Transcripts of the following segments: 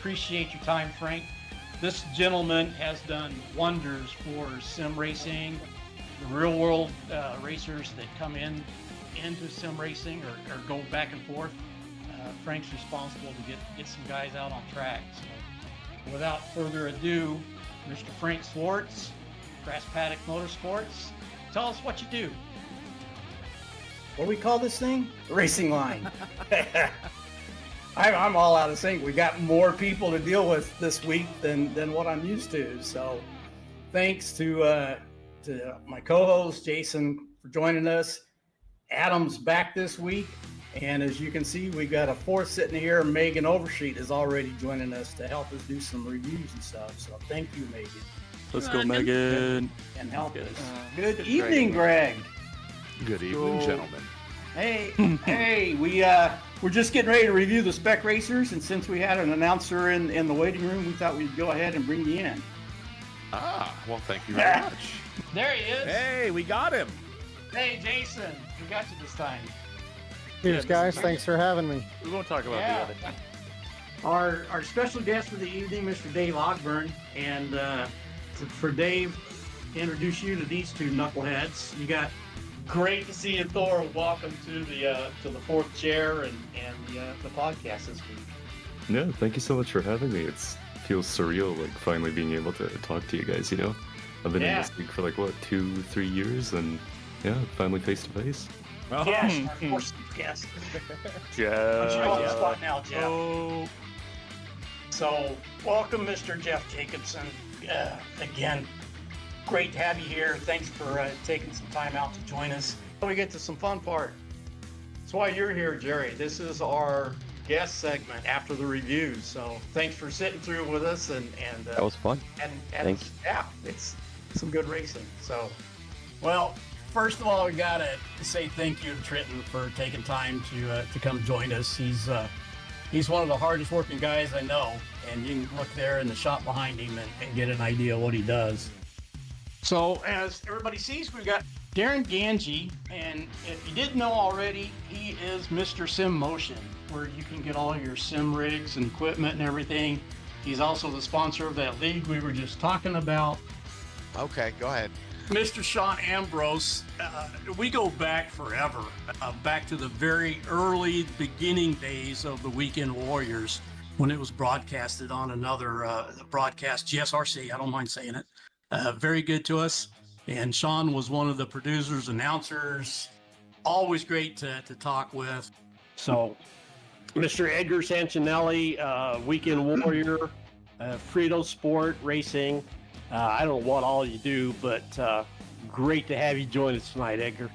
Appreciate your time, Frank. This gentleman has done wonders for sim racing, the real world racers that come into sim racing or go back and forth. Frank's responsible to get some guys out on track. So without further ado, Mr. Frank Swartz, Grass Paddock Motorsports, tell us what you do. What do we call this thing? Racing Line. I'm all out of sync. We got more people to deal with this week than what I'm used to. So thanks to my co-host Jason for joining us. Adam's back this week. And as you can see, we got a fourth sitting here. Megan Oversheet is already joining us to help us do some reviews and stuff. So thank you, Megan. Let's go, Megan. And help us. Good evening, Greg. Good evening, gentlemen. Hey, we're just getting ready to review the spec racers, and since we had an announcer in the waiting room, we thought we'd go ahead and bring you in. Well, thank you very much. There he is. Hey, we got him. Hey, Jason, we got you this time. Cheers, guys. Thanks for having me. We won't talk about the other thing. Our special guest for the evening, Mr. Dave Ogburn, and for Dave to introduce you to these two knuckleheads, you got. Great to see you, Thor. Welcome to the fourth chair and the podcast this week. Yeah, thank you so much for having me. It feels surreal, like finally being able to talk to you guys. You know, I've been in this league for like what 2-3 years, and yeah, finally face to face. Yes, our first guest. Jeff. I'm on the spot now, Jeff. Oh. So, welcome, Mr. Jeff Jacobson. Again. Great to have you here. Thanks for taking some time out to join us. We get to some fun part. That's why you're here, Jerry. This is our guest segment after the reviews. So thanks for sitting through with us. And that was fun. And thanks. Yeah, it's some good racing. So, well, first of all, we gotta say thank you to Trenton for taking time to come join us. He's one of the hardest working guys I know, and you can look there in the shop behind him and get an idea of what he does. So as everybody sees, we've got Darren Ganji, and if you didn't know already, he is Mr. Sim Motion, where you can get all your sim rigs and equipment and everything. He's also the sponsor of that league we were just talking about. Okay, go ahead. Mr. Sean Ambrose, we go back forever, back to the very early beginning days of the Weekend Warriors, when it was broadcasted on another broadcast, GSRC, I don't mind saying it. Very good to us. And Sean was one of the producers, announcers, always great to talk with. So, Mr. Edgar Sancinelli, Weekend Warrior, Frito Sport Racing. I don't know what all you do, but great to have you join us tonight, Edgar.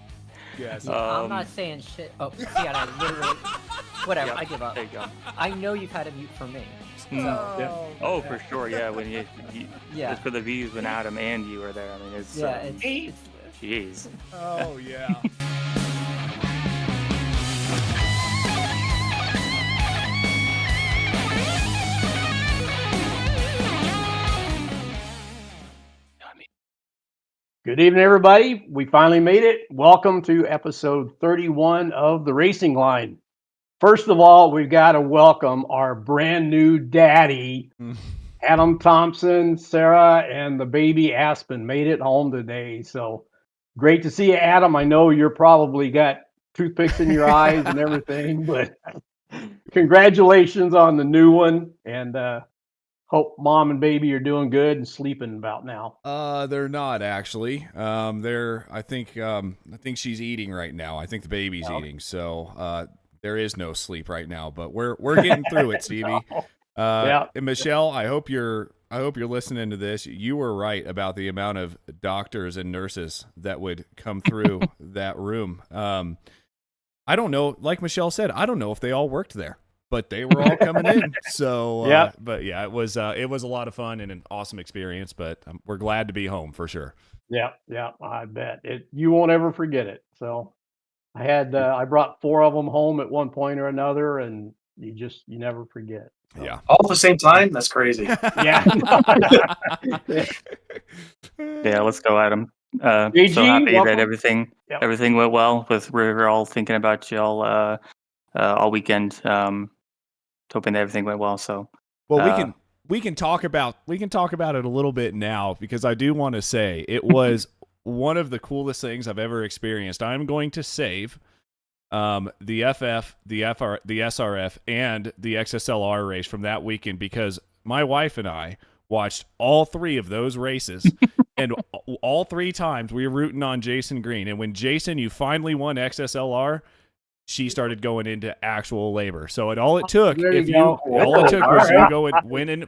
Yes. I'm not saying shit. Oh, yeah, I literally. Whatever, Yeah, I give up. there you go. I know you've had a mute for me. Oh, for sure. Yeah, when you Yeah. just for the views when Adam and you were there. I mean, it's Yeah, it's jeez. Oh, yeah. Good evening, everybody. We finally made it. Welcome to episode 31 of the Racing Line. First of all, we've got to welcome our brand new daddy, Adam Thompson, Sarah, and the baby Aspen made it home today. So great to see you, Adam. I know you're probably got toothpicks in your eyes and everything, but congratulations on the new one. And hope mom and baby are doing good and sleeping about now. They're not actually. I think she's eating right now. I think the baby's eating. So, there is no sleep right now, but we're getting through it, Stevie. And Michelle, I hope you're listening to this. You were right about the amount of doctors and nurses that would come through that room. I don't know, like Michelle said, I don't know if they all worked there, but they were all coming in. So, but yeah, it was a lot of fun and an awesome experience, but we're glad to be home for sure. Yeah, I bet you won't ever forget it. So I brought 4 of them home at one point or another, and you never forget. So. Yeah. All at the same time? That's crazy. Yeah. Yeah, let's go, Adam. AG, so happy welcome. that everything went well. We're all thinking about y'all all weekend. Hoping that everything went well. So we can talk about it a little bit now, because I do want to say it was one of the coolest things I've ever experienced. I'm going to save the FF, the SRF, and the XSLR race from that weekend, because my wife and I watched all 3 of those races, and all 3 times we were rooting on Jason Green. And when Jason, you finally won XSLR, she started going into actual labor. So all it took was you go and win a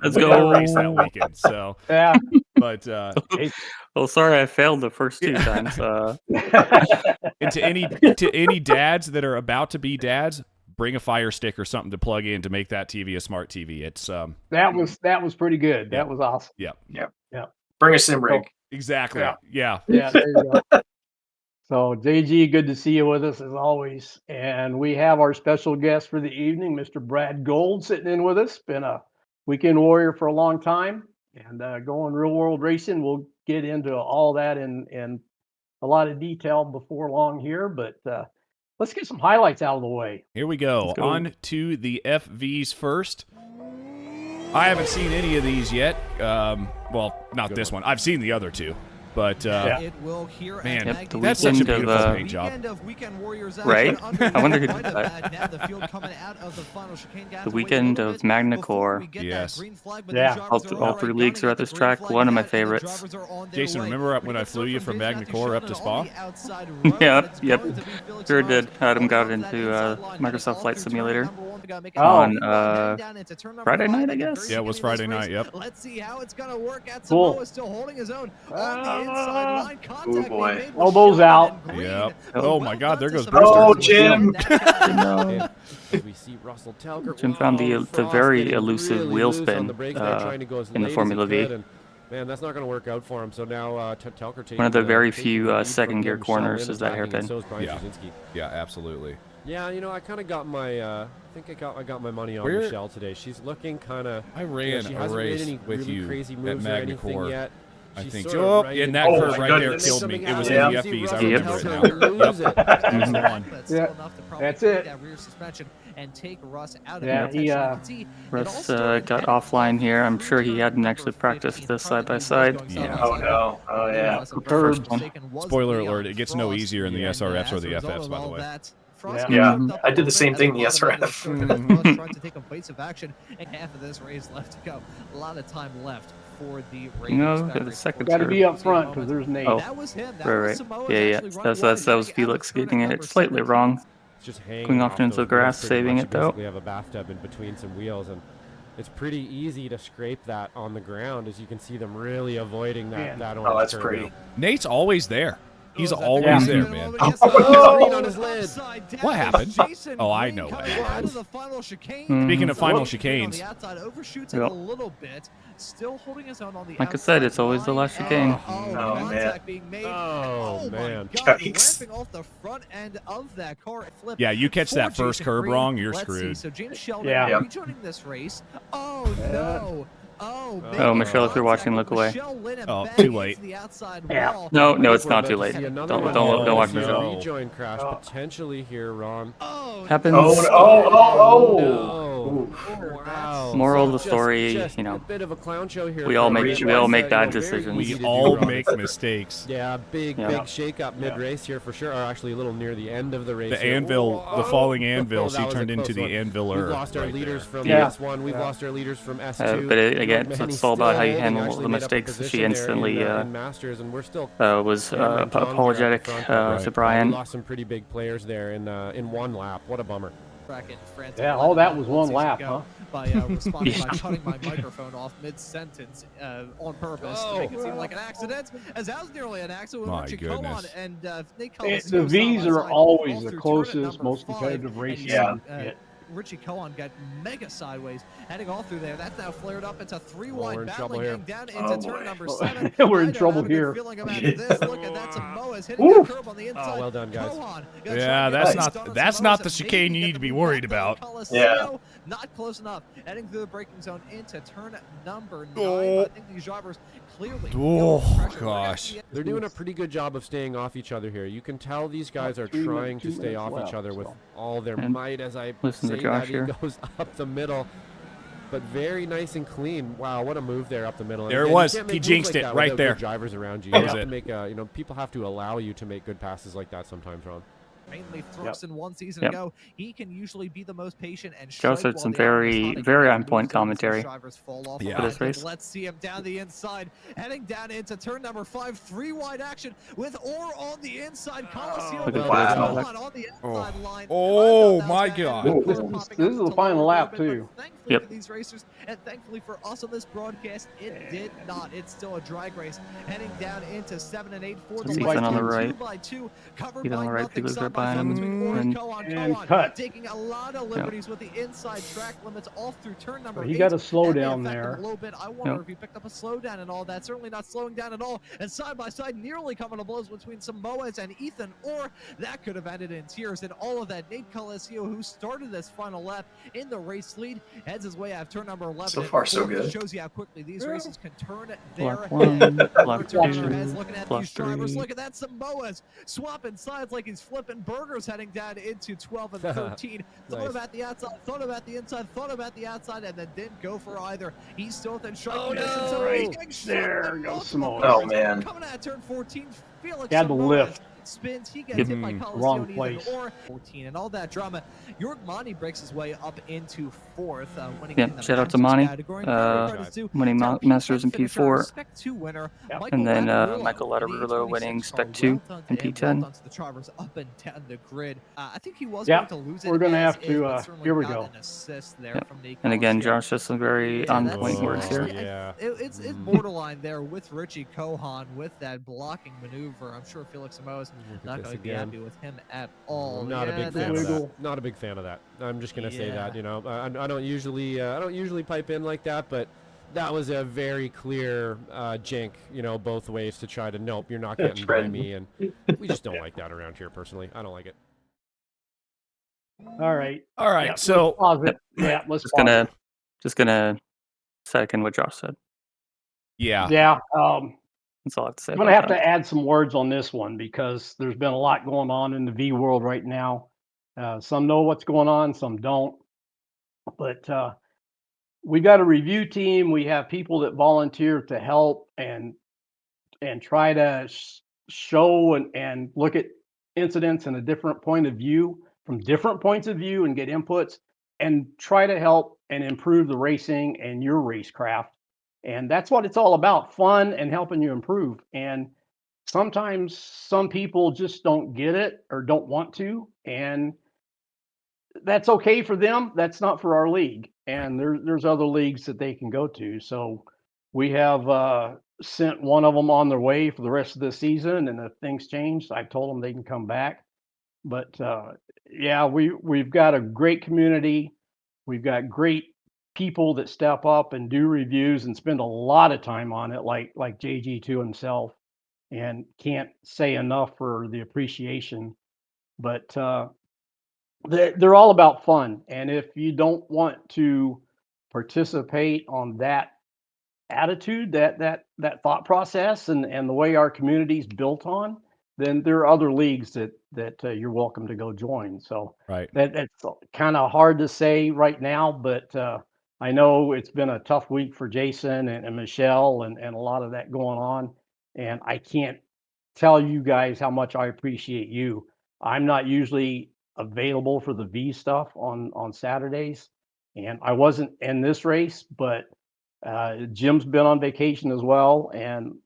race that weekend. So yeah, but well, sorry, I failed the first 2 times. And to any dads that are about to be dads, bring a Fire Stick or something to plug in to make that TV a smart TV. It's that was pretty good. That was awesome. Yeah. Bring a sim rig. Exactly. Yeah. There you go. So, JG, good to see you with us as always. And we have our special guest for the evening, Mr. Brad Gould, sitting in with us. Been a weekend warrior for a long time and going real world racing. We'll get into all that in a lot of detail before long here, but let's get some highlights out of the way. Here we go. On to the FVs first. I haven't seen any of these yet. Well, not this one. I've seen the other 2. But it will here man, at that's such a beautiful paint job. Right? I wonder who did that. The weekend of Magna Core. Yes. Yeah. All 3 leagues are at this track. One of my favorites. Jason, remember when I flew you from Magna Core up to Spa? Yep. Sure did. Adam got into Microsoft Flight Simulator on Friday night, I guess. Yeah, it was Friday night. Yep. Let's see how it's going to work. Cool. Still holding his own on the inside line. Oh boy. Elbows out. Yep. Oh my God, there goes Oh, Brewster. Jim. Jim found the very elusive wheel spin in the Formula V. Man, that's not going to work out for him. So now one of the very few second gear corners is that hairpin. Yeah, absolutely. Yeah, I kind of got my. I think I got my money on Michelle today. She's looking kind of. I ran she a hasn't race made any with really you crazy at moves or Magna anything Core. yet. I She's think sort so. of right And that Oh, curve my right there goodness. killed me. It was Yeah. in the FVs. I Yep. remember it now. Yeah. That's it. And take Russ out of Yeah, Russ got offline here. I'm sure he hadn't actually practiced this side by side. Yeah. Oh no. Oh yeah. First one. Spoiler alert, it gets no easier in the SRFs or the FFs, by the way. Yeah, I did the same thing in the SRF. Trying to take a place of action, and half of this race left to go. A lot of time left for the race. The second Got to serve. be up front because there's Nate. Oh. That was him. That Right. was Samoa Yeah. actually running That wide, was getting out Felix of turn getting at it number slightly 7. wrong. Just hanging Going off into the those grass, wheels pretty saving much. it, though. We have a bathtub in between some wheels, and it's pretty easy to scrape that on the ground, as you can see them really avoiding that. That Oh, that's curve. pretty. Nate's always there. He's always there, man. Green on his lid. What happened? Oh, I know what happened. Speaking of final chicanes. Yep. Still holding his own on the Like I said, it's always the last chicane. Oh, man. Oh, man. Yikes. Ramping off the front end of that car. Flip Yeah, you catch that for first Jason curb Green. wrong, you're Let's screwed. See. So James Sheldon Yeah. rejoining this race. Oh no. Oh, Oh, Michelle, if you're watching, look away. Oh, too late. Yeah. No, I it's think we're not too about to late. see Don't another one. watch See a Michelle. rejoin crash Oh. potentially here, Ron. Happens. Oh. Oof. Wow. Moral of the Just story, a bit of a clown show here. we all for make Ray. we all It's, make bad very decisions. easy We to do, all Ron. make mistakes. Yeah, big Yeah. shake-up mid-race here for sure. Or actually a little near the end of the race. The here. anvil, the falling anvil, Oh, she that was a turned into close the one. anviler. We've lost our right leaders there. from Yeah. S1. We've lost our leaders from S2. But again, Manny's it's all about how you still handle holding, the actually made up a mistakes. She position there instantly in Masters, and we're still was hammering John here at the apologetic front, to but we Brian. lost some pretty big players there in one lap. What a bummer. Yeah, all that was one lap, huh? By responding Yeah. by cutting my microphone off mid-sentence on purpose to make it seem like an accident, as that was nearly an accident. My Richie goodness. Cohen and Nate The Colascio V's side by are side, always all the through turn closest, number most 5, competitive and racing you Yeah. you can get. Richie Cohen got mega sideways, heading all through there. That's now flared up. It's a 3-wide we're in trouble battling here. getting down into Oh, turn boy. number 7. We're in I don't trouble have a good here. feeling about Yeah. this. Look at that, some Moas hitting Oof. the curb on the inside. Oh, well done, guys. Cohen Yeah, gonna try to get that's things not done on that's some not Moas the and chicane maybe you get need to the be move worried back about. on Colascio. Yeah. Not close enough. Heading through the braking zone into turn number 9. Oh. I think these drivers clearly Oh, feel the pressure. We're gosh. gonna see They're doing a pretty good job of staying off each other here. You can tell these guys are 3 minutes, trying to 2 stay minutes off left, each other with so. all their And might as I listen to say Josh that he here. goes up the middle. But very nice and clean. Wow, what a move there up the middle. And There it again, you was. can't He make moves jinxed like it that right without there. good drivers around you. That You was have it. to make people have to allow you to make good passes like that sometimes, Ron. mainly thrust in one season Yep. ago. He can usually be the most patient and Joe strike said while some the other is very, hunting very and on point moves on as these commentary drivers fall off Yeah. a for lot. this race. Let's see him down the inside, heading down into turn number 5, 3-wide action with Orr on the inside. Colascio Look at with that. Cohen Wow. on the outside line. Oh, I thought that my was bad. God. And Ooh. clear This popping is up the to final lower lap, orbit, but too. Thankfully Yep. for these racers and thankfully for us on this broadcast, it did not. It's still a drag race, heading down into 7 and 8 for the Ethan light on the line, right. 2x2, covered Ethan by on the right, nothing, Peter's side right by side behind between him, Orr and and- Cohen. And Cohen cut. taking a lot of liberties with the inside track limits all through turn number he 8. got a slow That may down affect him there. a little bit. I wonder Yep. if he picked up a slowdown and all that. Certainly not slowing down at all. And side by side, nearly coming to blows between some Moas and Ethan, or that could have ended in tears. And all of that, Nate Colascio, who started this final lap in the race lead, heads his way out of turn number 11. So and far, so fourth. good. Shows you how quickly these races can turn their Block head. 1, block We're turning our 2, heads, looking at block these drivers. 3. Look at that, some Moas swapping sides like he's flipping burgers, heading down into 12 and 13. Thought Nice. about the outside, thought about the inside, thought about the outside, and then didn't go for either. He's still within striking Oh, distance. no. So Right he's getting shot there by goes multiple Samoa. Oh, drivers. man. Coming out of turn 14, Felix Had to Samoa lift. spins. He gets Yep. hit by Wrong Colascio place. or 14, and all that drama. York Monty breaks his way up into 4th, winning Yep, in the shout out to Masters Monty, category. Credits to winning our Masters P10 in finisher, P4. Spec 2 winner, Yep. Michael And then Latterulo Michael in the Latterulo 826 winning car. Spec 2 Well done in to him, P10. well done to the drivers up and down the grid. I think he was Yep, going to lose it. we're gonna as have is, to, but certainly here we got go. An assist there Yep. from Nate And again, Colascio. Josh has some very Yeah, on that's- point words here. actually, Yeah. It's borderline there with Richie Cohen with that blocking maneuver. I'm sure Felix Samoa's Look at not this going to be again. happy with him at all. I'm not a Yeah, big fan that's- of Wiggle. that. Not a big fan of that. I'm just gonna say that. Yeah. You know, I don't usually pipe in like that, but that was a very clear jink. You know, both ways to try to nope, you're not getting by Trend. me, and we just don't like that around here. Personally, I don't like it. All right. All right, Yeah, so let's pause it. Yeah, let's Just pause gonna, just gonna second what Josh said. yeah, it. Yeah. That's all I have to say. I'm gonna about have that. to add some words on this one because there's been a lot going on in the V world right now. Some know what's going on, some don't. But we got a review team. We have people that volunteer to help and try to show and look at incidents in a different point of view, from different points of view, and get inputs and try to help and improve the racing and your racecraft. And that's what it's all about, fun and helping you improve. And sometimes some people just don't get it or don't want to, and that's okay for them. That's not for our league. And there's other leagues that they can go to. So we have sent one of them on their way for the rest of the season. And if things change, I've told them they can come back. But yeah, we've got a great community. We've got great people that step up and do reviews and spend a lot of time on it, like JG2 himself, and can't say enough for the appreciation. But they're all about fun. And if you don't want to participate on that attitude, that thought process, and the way our community's built on, then there are other leagues that you're welcome to go join. So Right. that's kind of hard to say right now, but I know it's been a tough week for Jason and Michelle and a lot of that going on. And I can't tell you guys how much I appreciate you. I'm not usually available for the V stuff on Saturdays, and I wasn't in this race, but Jim's been on vacation as well, and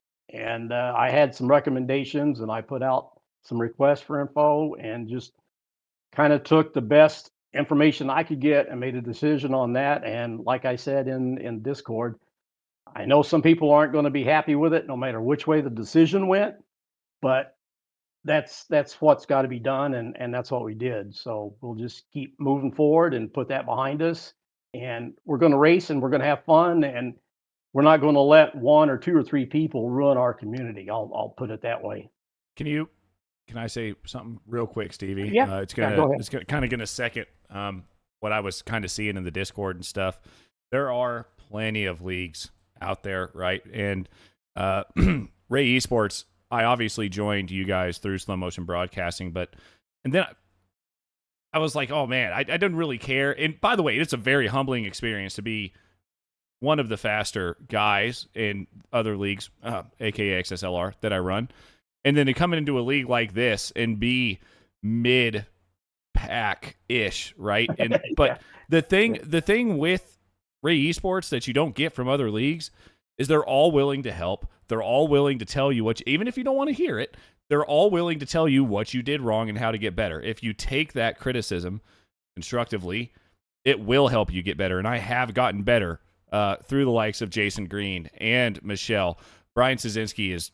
I had some recommendations, and I put out some requests for info, and just kind of took the best information I could get and made a decision on that. And like I said in Discord, I know some people aren't going to be happy with it, no matter which way the decision went, but that's what's got to be done, and that's what we did. So we'll just keep moving forward and put that behind us, and we're going to race and we're going to have fun, and we're not going to let one or two or three people ruin our community. I'll put it that way. Can I say something real quick, Stevie? Yeah. It's go ahead. it's kind of gonna second what I was kind of seeing in the Discord and stuff. There are plenty of leagues out there, right? And Ray Esports, I obviously joined you guys through Slow Motion Broadcasting, and then I was like, oh man, I didn't really care. And by the way, it's a very humbling experience to be one of the faster guys in other leagues, aka XSLR, that I run. And then to come into a league like this and be mid-pack-ish, right? And but the thing with Ray Esports that you don't get from other leagues is they're all willing to help. They're all willing to tell you even if you don't want to hear it, they're all willing to tell you what you did wrong and how to get better. If you take that criticism constructively, it will help you get better. And I have gotten better through the likes of Jason Green and Michelle. Brian Szynski is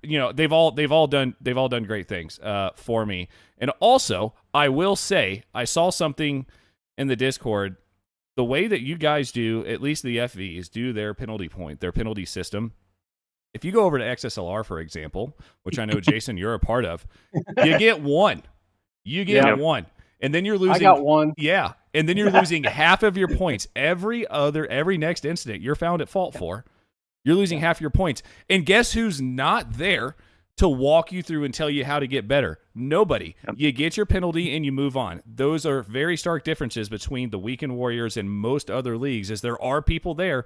they've all done great things for me. And also, I will say, I saw something in the Discord, the way that you guys do, at least the FVs, do their penalty system. If you go over to XSLR, for example, which I know, Jason, you're a part of, you get one. You get one. And then you're losing. I got one. Yeah. And then you're losing half of your points. Every next incident you're found at fault for, you're losing half your points. And guess who's not there to walk you through and tell you how to get better? Nobody. You get your penalty and you move on. Those are very stark differences between the Weekend Warriors and most other leagues, as there are people there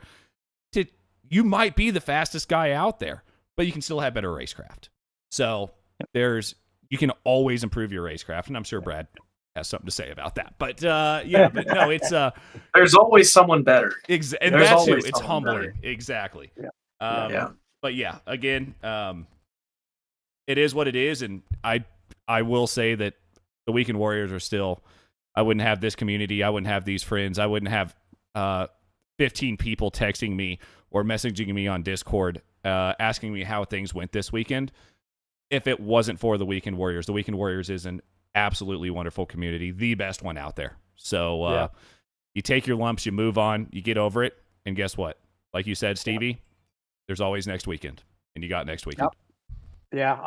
you might be the fastest guy out there, but you can still have better racecraft. So you can always improve your racecraft, and I'm sure Brad has something to say about that. But but no, it's there's always someone better. And there's that's always it's humbling. Better. Exactly. Yeah. But yeah, again, it is what it is, and I will say that the Weekend Warriors are still. I wouldn't have this community. I wouldn't have these friends. I wouldn't have 15 people texting me or messaging me on Discord asking me how things went this weekend if it wasn't for the Weekend Warriors. The Weekend Warriors is an absolutely wonderful community, the best one out there. So you take your lumps, you move on, you get over it, and guess what? Like you said, Stevie, there's always next weekend, and you got next weekend. Yeah,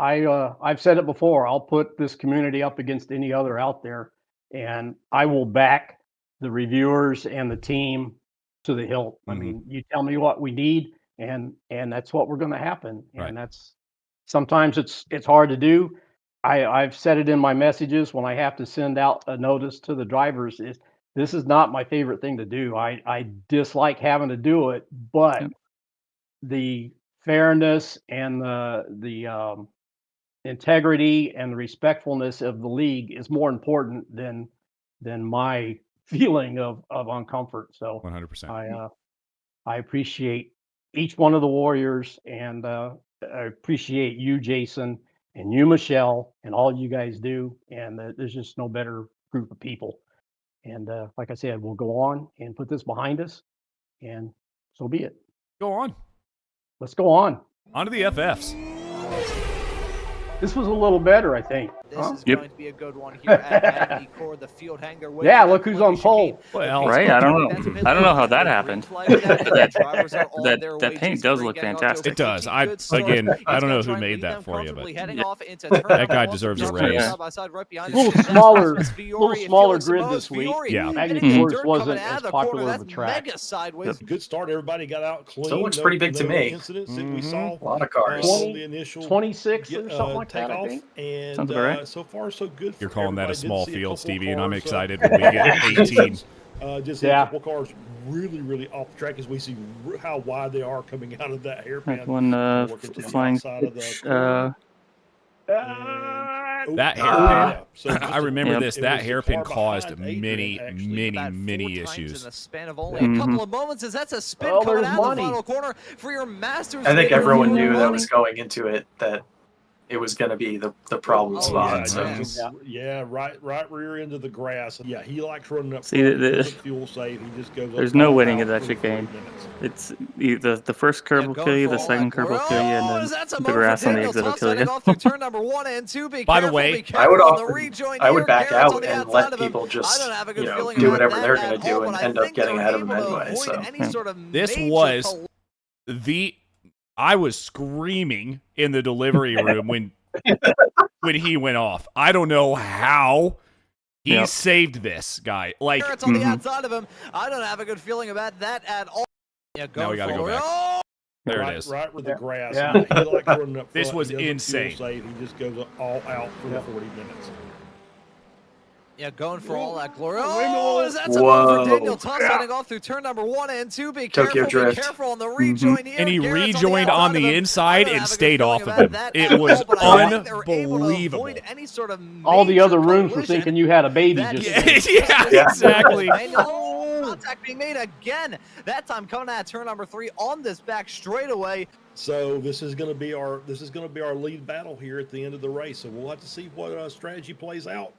I've said it before. I'll put this community up against any other out there, and I will back the reviewers and the team to the hilt. I mean, you tell me what we need, and that's what we're going to happen. And that's sometimes it's hard to do. I've said it in my messages when I have to send out a notice to the drivers. This is not my favorite thing to do. I dislike having to do it, but the fairness and the integrity and the respectfulness of the league is more important than my feeling of uncomfort. So 100%. I appreciate each one of the Warriors, and I appreciate you, Jason, and you, Michelle, and all you guys do. And there's just no better group of people. And like I said, we'll go on and put this behind us, and so be it. Go on. Let's go on. On to the FFs. This was a little better, I think. This is Yep. going to be a good one here at Magny Core, the field hanger. Yeah, look who's on pole. Well, Right? I don't know how that happened. That paint does look fantastic. It does. I don't know who made that for you, but that guy deserves a raise. A little smaller grid this week. Yeah. Magny Core wasn't as popular of a track. Sideways. Good start. Everybody got out clean. So it looks pretty big to me. Incidents that we saw. A lot of cars. On the initial 26 or something like that, I takeoff, think. and Sounds about right. so far so good. You're calling that a everybody. small Did see a field, couple Stevie, and I'm cars, excited when we get 18. Just see a couple cars really off the track as we see how wide they are coming out of that hairpin. One working to the flying outside of the That hairpin, I remember this. That hairpin caused many issues. In the span of only a couple of moments, as that's a spin coming out of the final corner for your Masters. I think everyone knew that was going into it, that it was going to be the problem spot. Right rear into the grass. Yeah, he likes running up. See, fuel safe. He just goes. There's no winning at that chicane. It's the first curve will kill you, the second curve will kill you, and then the grass on the exit will kill you. Turn number 1 and 2. By the way, I would back out and let people just do whatever they're going to do and end up getting ahead of them anyway. So this was I was screaming in the delivery room when he went off. I don't know how he saved this guy. Like on the outside of him. I don't have a good feeling about that at all. Yeah, now we got to go back. There it is. Right with the grass. Yeah. He likes running up This front. was He doesn't insane. fuel safe. He just goes all out for the 40 minutes. Yeah, going for all that glory. Oh, that's a move for Daniel Tuss heading off through turn number 1 and 2. Be careful on the rejoin here. And he rejoined on the inside and stayed off of him. It was unbelievable. All the other rooms were thinking you had a baby. Yeah, exactly. Contact being made again. That time coming at turn number 3 on this back straightaway. So this is going to be our lead battle here at the end of the race. So we'll have to see what strategy plays out.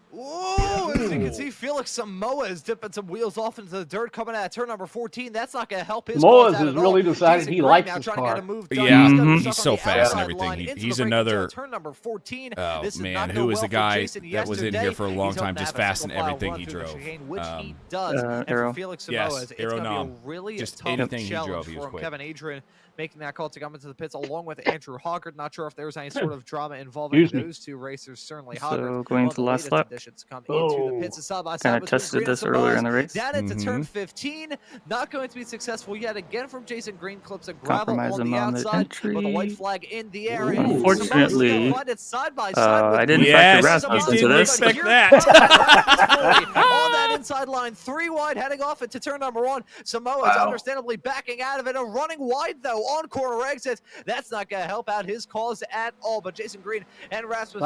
Whoa, as you can see, Felix Samoa is dipping some wheels off into the dirt coming out of turn number 14. That's not going to help his Samoa has really decided he likes this car. Yeah, he's so fast and everything. He's another. Turn number 14. Oh, man, who was the guy that was in here for a long time, just fast in everything he drove? Which he does. And for Felix Samoa, it's going to be a really tough challenge for him. Kevin Adrian making that call to come into the pits along with Andrew Hoggard. Not sure if there was any sort of drama involving those two racers. Certainly Hoggard. So going to the last lap. Come into the pits side by side. Kind of tested this earlier in the race. Down into turn 15. Not going to be successful yet again from Jason Green. Clips a gravel on the outside with a white flag in the air. Unfortunately, I didn't factor Rasmus into this. Expect that. On that inside line, 3 wide, heading off into turn number 1. Samoa is understandably backing out of it. Running wide though on corner exits. That's not going to help out his cause at all. But Jason Green and Rasmus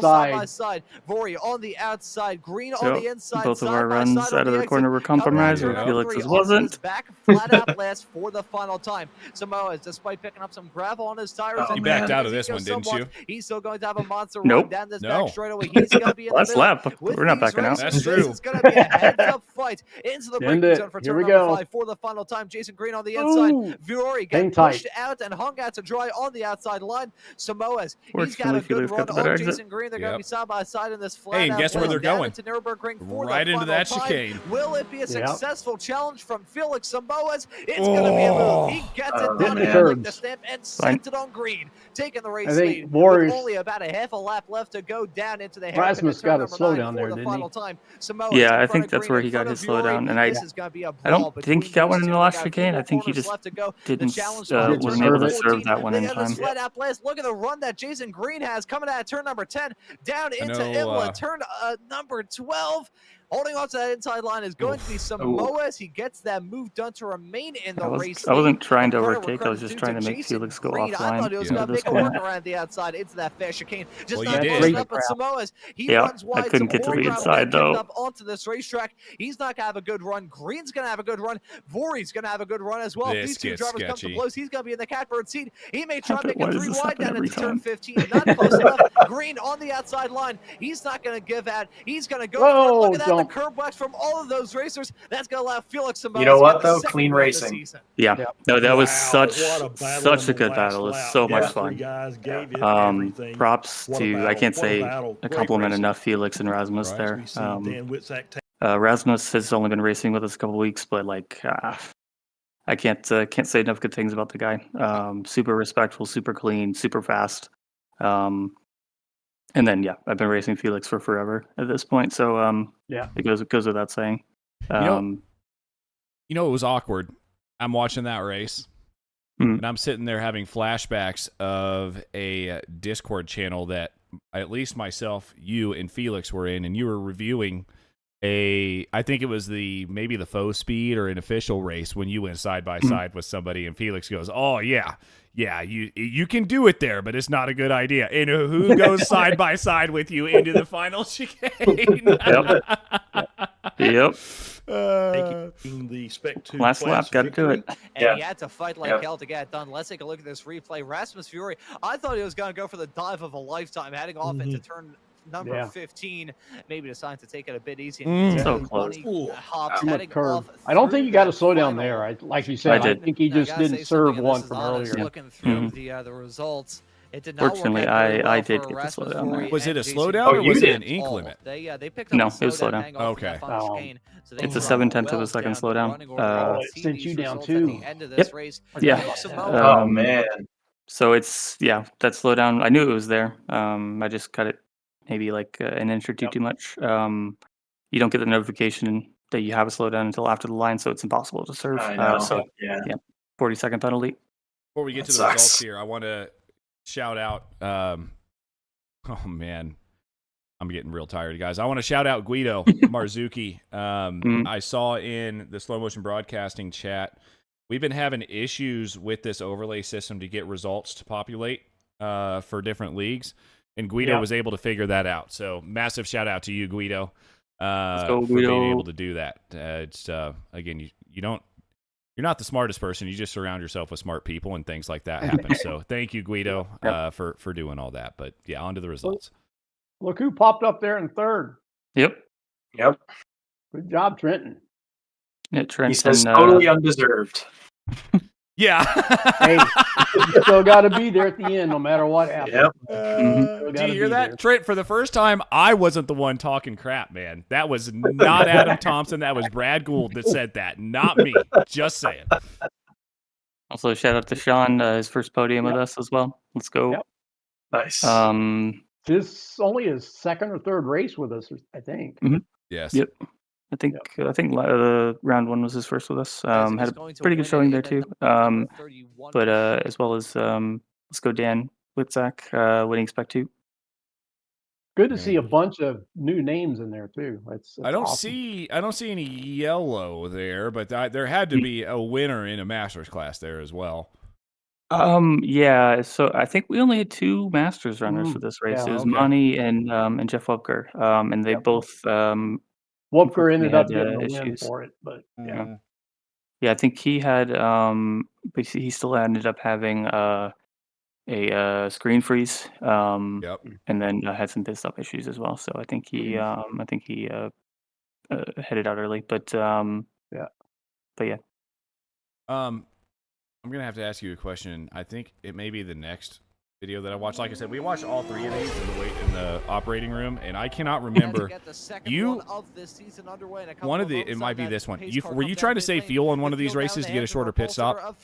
side by side. Vori on the outside, Green on the inside. Both of our runs out of the corner were compromised, where Felix's wasn't. Back flat out last for the final time. Samoa, despite picking up some gravel on his tires, you backed out of this one, didn't you? He's still going to have a monster run down this back straightaway. He's going to be in the last lap. We're not backing out. That's true. It's going to be a heads-up fight into the braking zone for turn number 5 for the final time. Jason Green on the inside. Viori getting pushed out and hung out to dry on the outside line. Samoa's, he's got a good run on Jason Green. They're going to be side by side in this flat. Hey, and guess where they're going? To Nürburgring for right into that chicane. Will it be a successful challenge from Felix Samoa's? It's going to be a move. He gets it done, like the stamp, and sent it on Green, taking the race lead. With only about a half a lap left to go down into the Rasmus got a slowdown there, didn't he? Yeah, I think that's where he got his slowdown, and I don't think he got one in the last chicane. I think he just wasn't able to serve that one in time. Look at the run that Jason Green has coming out of turn number 10 down into Imola, turn number 12. Holding on to that inside line is going to be Samoa as he gets that move done to remain in the race. I wasn't trying to overtake. I was just trying to make Felix go offline. I thought he was going to make a work around the outside into that fast chicane. Just not close enough, but Samoa's, he runs wide. I couldn't get to the inside though. Up onto this racetrack. He's not going to have a good run. Green's going to have a good run. Vori's going to have a good run as well. These two drivers come to blows. He's going to be in the catbird seat. He may try to make a 3 wide down into turn 15. Not close enough. Green on the outside line. He's not going to give out. He's going to go for it. Look at that. the curb wax from all of those racers. That's going to allow Felix Simoes. You know what though? Clean racing. Yeah. No, that was such a good battle. It was so much fun. Props to, I can't say a compliment enough Felix and Rasmus there. Rasmus has only been racing with us a couple weeks, but like I can't say enough good things about the guy. Super respectful, super clean, super fast. And then I've been racing Felix for forever at this point. So it goes without saying. You know, it was awkward. I'm watching that race, and I'm sitting there having flashbacks of a Discord channel that at least myself, you, and Felix were in, and you were reviewing I think it was maybe the faux speed or an official race when you went side by side with somebody, and Felix goes, "Oh yeah, you can do it there, but it's not a good idea." And who goes side by side with you into the final chicane? Yep. The Spec 2 last lap, got to do it. And he had to fight like hell to get it done. Let's take a look at this replay. Rasmus Fury, I thought he was going to go for the dive of a lifetime, heading off into turn number 15, maybe deciding to take it a bit easy. So close. I don't think you got to slow down there. Like you said, I think he just didn't serve one from earlier. Looking through the results, it did not Fortunately, I did get to slow down there. Was it a slowdown or was it an ink limit? They picked No, up it was slowdown. Okay. It's a 7/10 of a second slowdown. It sent you down too. Yep. Yeah. Oh man. So it's that slowdown. I knew it was there. I just cut it maybe like an inch or two too much. You don't get the notification that you have a slowdown until after the line, so it's impossible to serve. I know. 40-second penalty. Before we get to the results here, I want to shout out. Oh man, I'm getting real tired, guys. I want to shout out Guido Marzuki. I saw in the slow motion broadcasting chat, we've been having issues with this overlay system to get results to populate for different leagues. And Guido was able to figure that out. So massive shout out to you, Guido, for being able to do that. It's again, you're not the smartest person. You just surround yourself with smart people, and things like that happen. So thank you, Guido, for doing all that. But on to the results. Look who popped up there in third. Yep. Good job, Trenton. Yeah, Trenton. He says totally undeserved. Yeah. Hey, you still got to be there at the end, no matter what happens. Do you hear that, Trent? For the first time, I wasn't the one talking crap, man. That was not Adam Thompson. That was Brad Gould that said that, not me. Just saying. Also, shout out to Sean, his first podium with us as well. Let's go. Nice. This only his second or third race with us, I think. Yes. Yep. I think round one was his first with us. Had a pretty good showing there too. But as well as let's go Dan Witzak winning Spec 2. Good to see a bunch of new names in there too. I don't see any yellow there, but there had to be a winner in a Masters class there as well. Yeah. So I think we only had two Masters runners for this race. It was Monty and Jeff Webker. And they both Webker ended up getting a win for it, but yeah, I think he had but he still ended up having a screen freeze, and then had some pit stop issues as well. So I think he headed out early, but yeah. I'm gonna have to ask you a question. I think it may be the next video that I watched. Like I said, we watched all three of these in the operating room, and I cannot remember. It might be this one. Were you trying to save fuel on one of these races to get a shorter pit stop?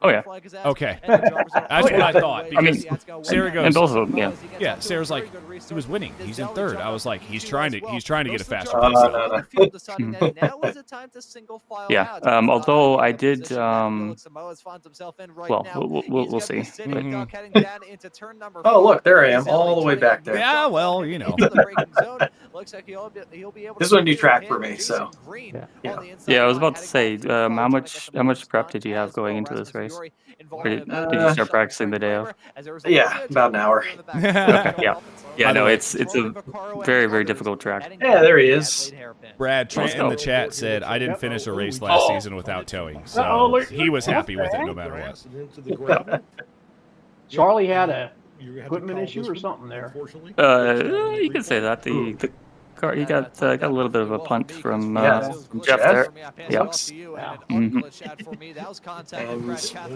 Oh yeah. Okay. That's what I thought. Because Sarah goes, and both of them, yeah. Sarah's like, he was winning. He's in third. I was like, he's trying to get a faster pit stop. Yeah. Although I did, well, we'll see. Oh, look, there I am, all the way back there. Yeah, well, you know. This is a new track for me, so. Yeah, I was about to say, how much prep did you have going into this race? Or did you start practicing the day of? Yeah, about an hour. Okay, yeah. No, it's a very, very difficult track. Yeah, there he is. Brad Trent in the chat said, I didn't finish a race last season without towing, so he was happy with it no matter what. Charlie had a equipment issue or something there. You can say that. The car. He got a little bit of a punt from from Jeff there. Yep. And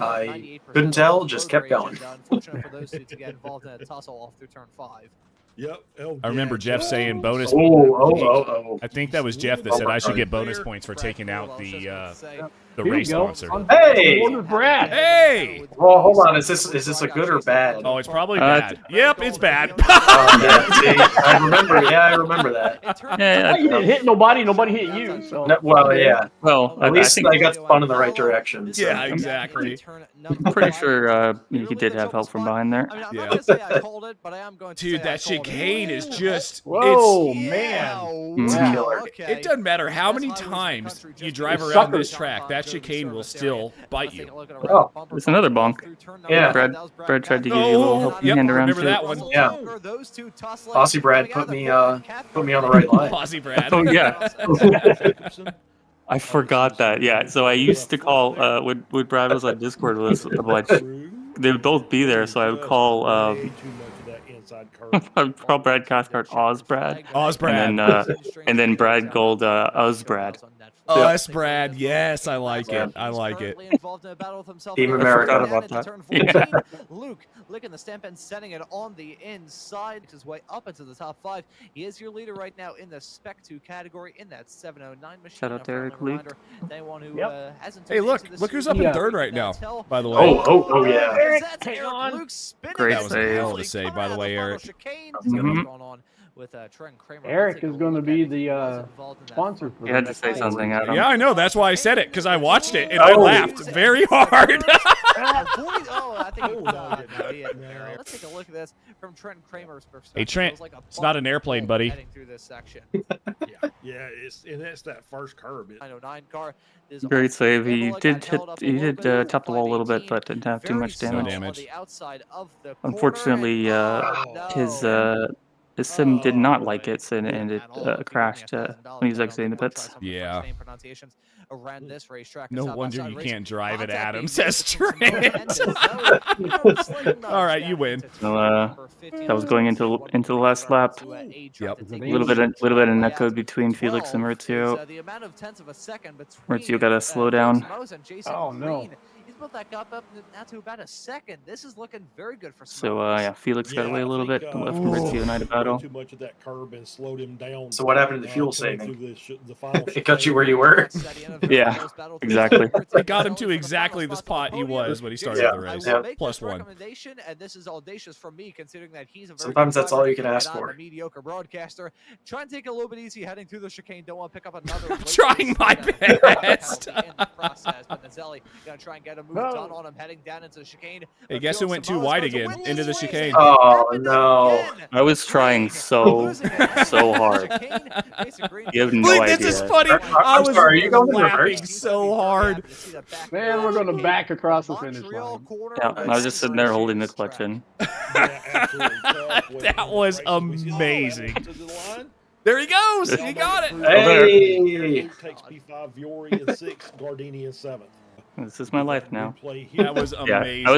I couldn't tell, just kept going. Unfortunate for those two to get involved in a tussle off through turn 5. Yep. Oh, I remember Jeff saying bonus. I think that was Jeff that said I should get bonus points for taking out the race sponsor. Hey! Brad. Hey! Well, hold on. Is this a good or bad? Oh, it's probably bad. Yep, it's bad. I remember. Yeah, I remember that. Yeah, you didn't hit nobody. Nobody hit you. So. No, well, yeah. Well, at least think I got spun in the right direction. So. Yeah, exactly. I'm pretty sure he did have help from behind there. Yeah. Dude, that chicane is just. Whoa, it's, man. It doesn't matter how many times you drive around this track, that chicane will still bite you. Oh, it's another bonk. Yeah. Brad tried to give you a little helping hand around. Remember that one? Yeah. Aussie Brad put me on the right line. Aussie Brad. Oh yeah. I forgot that. Yeah. So I used to call when Brad was on Discord with us a bunch. They would both be there, so I would call I'd call Brad Cathcart Ozbrad. Ozbrad. And then Brad Gould Ozbrad. Us, Brad. Yes, I like it. I like it. Team America. About that. Yeah. Luke licking the stamp and sending it on the inside. His way up into the top 5. He is your leader right now in the Spec 2 category in that 709 machine. Shout out to Eric Luke. Anyone who hasn't Hey, look who's up in third right now, by the way. Oh, yeah. Great That was a save. hell of a save, by the way, Eric. Eric is going to be the sponsor for You had to say something, Adam. Yeah, I know. That's why I said it, because I watched it, and I laughed very hard. Let's take a look at this from Trent Kramer's perspective. Hey, Trent, it's not an airplane, buddy. Heading through this section. Yeah, it's that first curb. 909 car. Great save. He did tap the wall a little bit, but didn't have too much damage. Unfortunately, his sim did not like it, and it crashed when he was exiting the pits. Yeah. Around this racetrack. No wonder you can't drive it, Adam, says Trent. All right, you win. So, that was going into the last lap. Yep. A little bit of netcode between Felix and Maurizio. Maurizio got to slow down. Oh no. He's built that gap up now to about a second. This is looking very good for So yeah, Felix got away a little bit, and left Maurizio and I to battle. Too much of that curb and slowed him down. So what happened to the fuel saving? It cut you where you were. Yeah, exactly. It got him to exactly the spot he was when he started the race. Yeah. +1. And this is audacious from me, considering that he's a very sometimes that's all you can ask for. A mediocre broadcaster. Try and take it a little bit easy heading through the chicane. Don't want to pick up another. Trying my best. In the process, but Nazzelli gonna try and get a move done on him heading down into the chicane. Hey, guess who went too wide again into the chicane? Oh no! I was trying so hard. You have no idea. This is funny. I'm sorry, you going laughing so hard. Man, we're going to back across the finish line. Yeah, I was just sitting there holding the clutch in. That was amazing. There he goes. He got it. Hey! Takes P5, Viore in 6, Gardini in 7th. This is my life now. That was amazing. Yeah,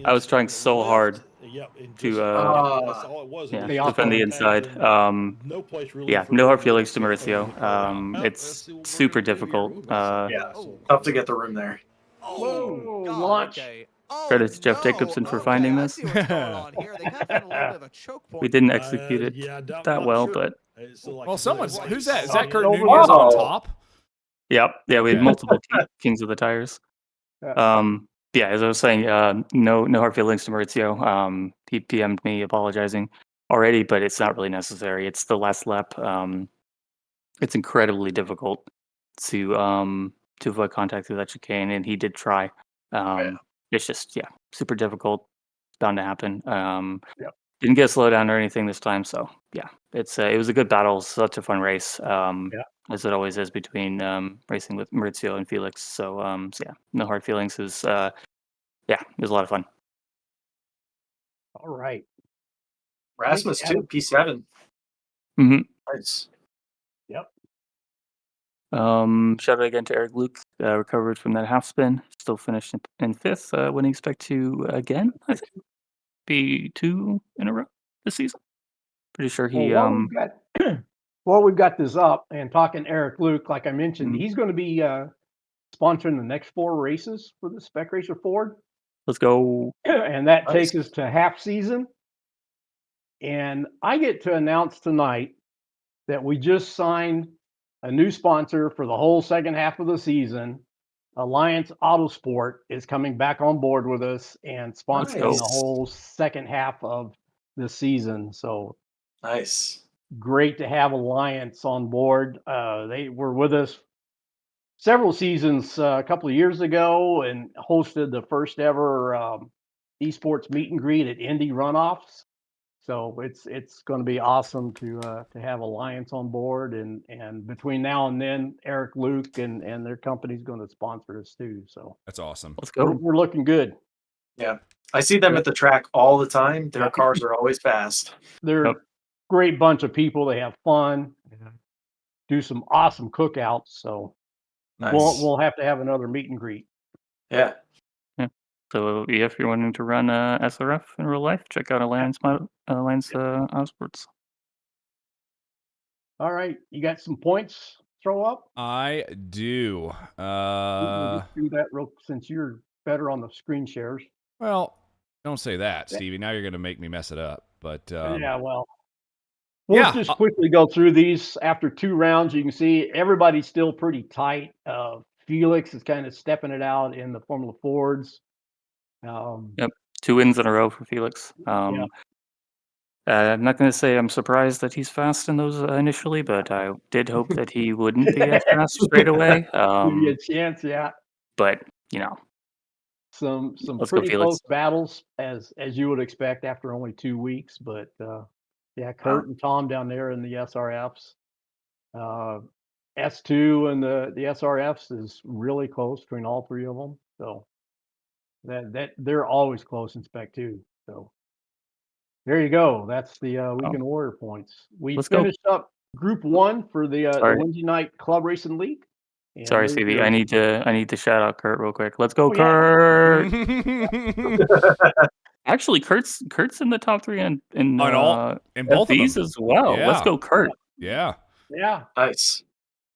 I was trying so hard to defend the inside. Yeah, no hard feelings to Maurizio. It's super difficult. Yeah, tough to get the room there. Whoa, launch. Credit to Jeff Jacobson for finding this. We didn't execute it that well, but well, who's that? Is that Kurt Nunez on top? Yep. Yeah, we had multiple kings of the tires. Yeah, as I was saying, no hard feelings to Maurizio. He PM'd me apologizing already, but it's not really necessary. It's the last lap. It's incredibly difficult to avoid contact through that chicane, and he did try. It's just super difficult. Bound to happen. Didn't get a slowdown or anything this time, so yeah, it was a good battle. Such a fun race. As it always is between racing with Maurizio and Felix. So yeah, no hard feelings. It was it was a lot of fun. All right. Rasmus too, P7. Mm-hmm. Nice. Yep. Shout out again to Eric Luke, recovered from that half spin. Still finished in 5th. When do you expect to again? I think be 2 in a row this season. Pretty sure he Well, we've got this up and talking Eric Luke, like I mentioned, Mhm. he's going to be sponsoring the next 4 races for the Spec Racer Ford. Let's go. And that Nice. takes us to half season. And I get to announce tonight that we just signed a new sponsor for the whole second half of the season. Alliance Autosport is coming back on board with us and sponsoring go. the whole second half of the season. So Nice. great to have Alliance on board. They were with us several seasons a couple of years ago and hosted the first ever esports meet and greet at Indy Runoffs. So it's going to be awesome to have Alliance on board, and between now and then, Eric Luke and their company's going to sponsor us too. So That's awesome. Let's we're, go. we're looking good. Yeah. I see them at the track all the time. Their Yeah. cars are always fast. They're Yep. a great bunch of people. They have fun, do some awesome cookouts. So Nice. we'll have to have another meet and greet. Yeah. So if you're wanting to run SRF in real life, check out Alliance Autosports. All right, you got some points throw up? I do. We'll just do that real since you're better on the screen shares. Well, don't say that, Stevie. Now you're going to make me mess it up. But Yeah, well, we'll yeah, just quickly go through these after 2 rounds. You can see everybody's still pretty tight. Felix is kind of stepping it out in the Formula Fords. Yep, 2 wins in a row for Felix. Yeah. I'm not going to say I'm surprised that he's fast in those initially, but I did hope that he wouldn't be as fast straight away. Give you a chance, yeah. But you know, Some Let's go, pretty Felix. close battles as you would expect after only 2 weeks. But yeah, Kurt and Tom down there in the SRFs. S2 and the SRFs is really close between all 3 of them. So that they're always close in Spec 2. So there you go. That's the weekend warrior points. We Let's go. finished up Group 1 for the Sorry. Wednesday night Club Racing League. And Sorry, there's Stevie. your- I need to shout out Kurt real quick. Let's go, Oh, yeah. Kurt. Actually, Kurt's in the top 3 in in both of FBs them as well. Yeah. Let's go, Kurt. Yeah. Yeah. Nice.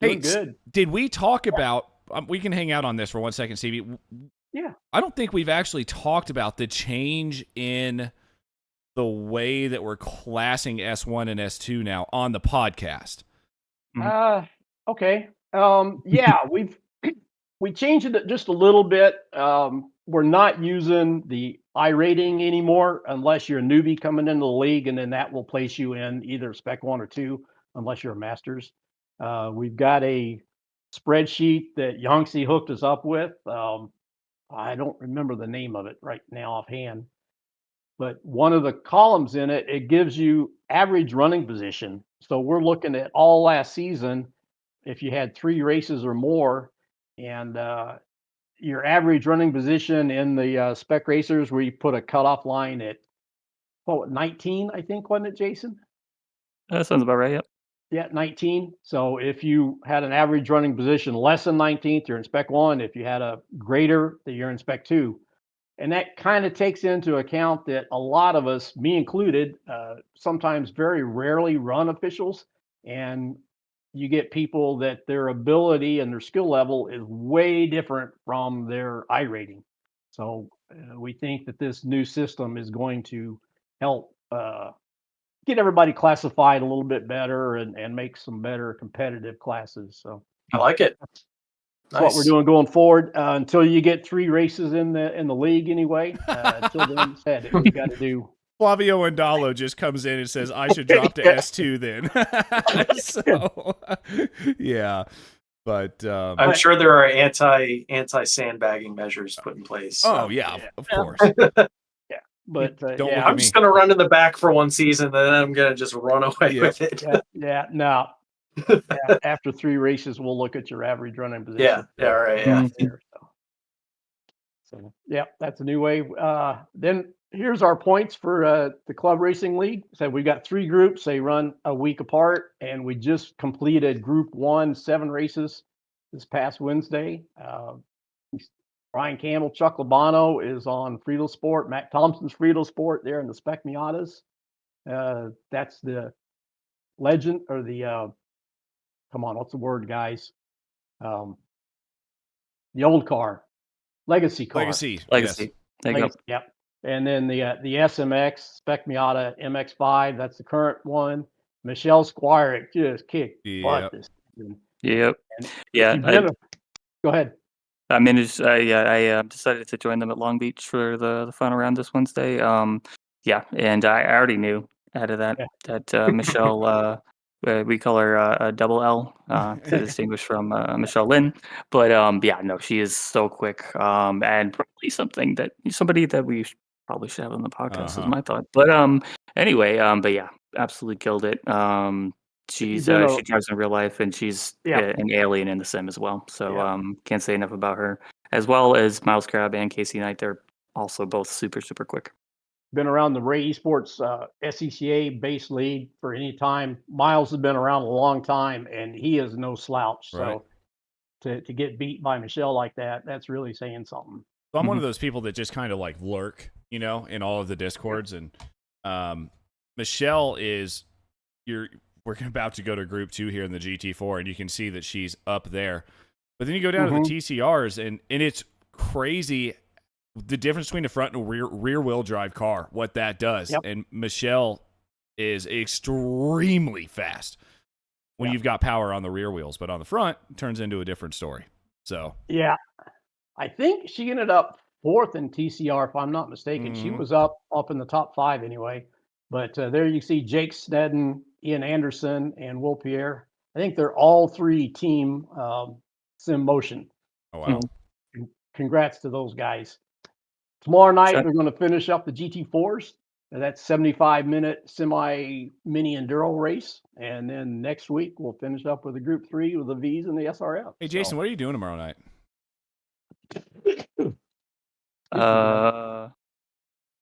Doing good. Did we talk about? We can hang out on this for 1 second, Stevie. Yeah. I don't think we've actually talked about the change in the way that we're classing S1 and S2 now on the podcast. Okay. Yeah, we changed it just a little bit. We're not using the I rating anymore unless you're a newbie coming into the league, and then that will place you in either Spec 1 or 2 unless you're a Masters. We've got a spreadsheet that Yongsi hooked us up with. I don't remember the name of it right now offhand, but one of the columns in it, it gives you average running position. So we're looking at all last season. If you had 3 races or more, and your average running position in the Spec Racers, where you put a cutoff line at 19, I think, wasn't it, Jason? That sounds about right. Yep. Yeah, 19. So if you had an average running position less than 19th, you're in Spec 1. If you had a greater, then you're in Spec 2. And that kind of takes into account that a lot of us, me included, sometimes very rarely run officials. And you get people that their ability and their skill level is way different from their I rating. So we think that this new system is going to help get everybody classified a little bit better and make some better competitive classes. So I like it. that's what we're doing going forward until you get 3 races in the league anyway. Until then, said we got to do. Flavio Andalo just comes in and says, I should drop to S2 then. So, yeah. But I'm sure there are anti sandbagging measures put in place. So. Oh, yeah, of course. But Don't yeah, look at I'm me. just going to run in the back for 1 season, then I'm going to just run away Yeah. with it. no. After 3 races, we'll look at your average running position. Yeah, right. Yeah. There, so yeah, that's a new way. Then here's our points for the Club Racing League. So we've got 3 groups. They run a week apart, and we just completed Group 1, 7 races this past Wednesday. Brian Campbell, Chuck Labano is on Friedel Sport. Matt Thompson's Friedel Sport there in the Spec Miatas. That's the legend or the come on, what's the word, guys? The old car, legacy car. Legacy. Legacy. There you go. Legacy, yep. And then the SMX Spec Miata MX-5, that's the current one. Michelle Squire, it just kicked butt this season. Yep. And Yeah. go ahead. I mean, I decided to join them at Long Beach for the final round this Wednesday. Yeah, and I already knew out of that Michelle, we call her a double L to distinguish from Michelle Lynn. But yeah, no, she is so quick, and probably somebody that we probably should have on the podcast is my thought. But anyway, but yeah, absolutely killed it. She drives in real life, and she's an alien in the sim as well. So can't say enough about her. As well as Miles Crab and Casey Knight, they're also both super, super quick. Been around the Ray Esports SCCA base league for any time. Miles has been around a long time, and he is no slouch. Right. So to get beat by Michelle like that, that's really saying something. So I'm one of those people that just kind of like lurk, in all of the discords, and Michelle is we're about to go to Group 2 here in the GT4, and you can see that she's up there. But then you go down to the TCRs, and it's crazy the difference between a front and a rear wheel drive car, what that does. Yep. And Michelle is extremely fast when you've got power on the rear wheels, but on the front, it turns into a different story. So yeah, I think she ended up 4th in TCR, if I'm not mistaken. She was up in the top 5 anyway. But there you see Jake Snedden, Ian Anderson, and Will Pierre. I think they're all 3 team Sim Motion. Oh, wow. So, congrats to those guys. Tomorrow night, we're going to finish up the GT4s. And that's 75-minute semi-mini enduro race. And then next week, we'll finish up with the Group 3 with the Vs and the SRF. Hey, Jason, what are you doing tomorrow night?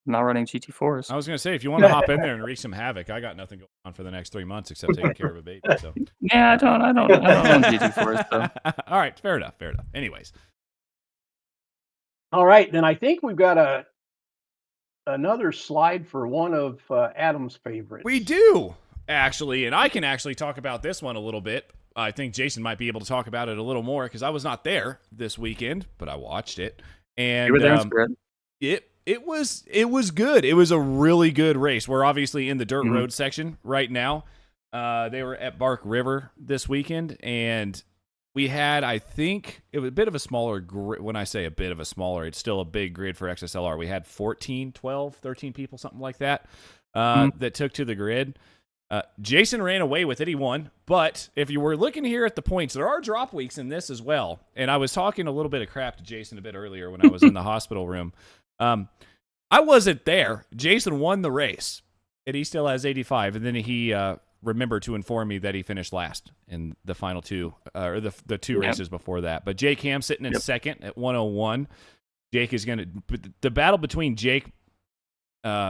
Not running GT4s. I was going to say, if you want to hop in there and wreak some havoc, I got nothing going on for the next 3 months except taking care of a baby. So. Yeah, I don't run GT4s, though. All right, fair enough. Anyways. All right, then I think we've got another slide for one of Adam's favorites. We do, actually, and I can actually talk about this one a little bit. I think Jason might be able to talk about it a little more because I was not there this weekend, but I watched it. And you were there, it was good. It was a really good race. We're obviously in the dirt road section right now. They were at Bark River this weekend, and we had, I think, it was a bit of a smaller grid. When I say a bit of a smaller, it's still a big grid for XSLR. We had 14, 12, 13 people, something like that, that took to the grid. Jason ran away with it. He won. But if you were looking here at the points, there are drop weeks in this as well. And I was talking a little bit of crap to Jason a bit earlier when I was in the hospital room. I wasn't there. Jason won the race, and he still has 85. And then he remembered to inform me that he finished last in the final 2, or the 2 races before that. But Jake Ham sitting in second at 101. Jake is going to – the battle between Jake,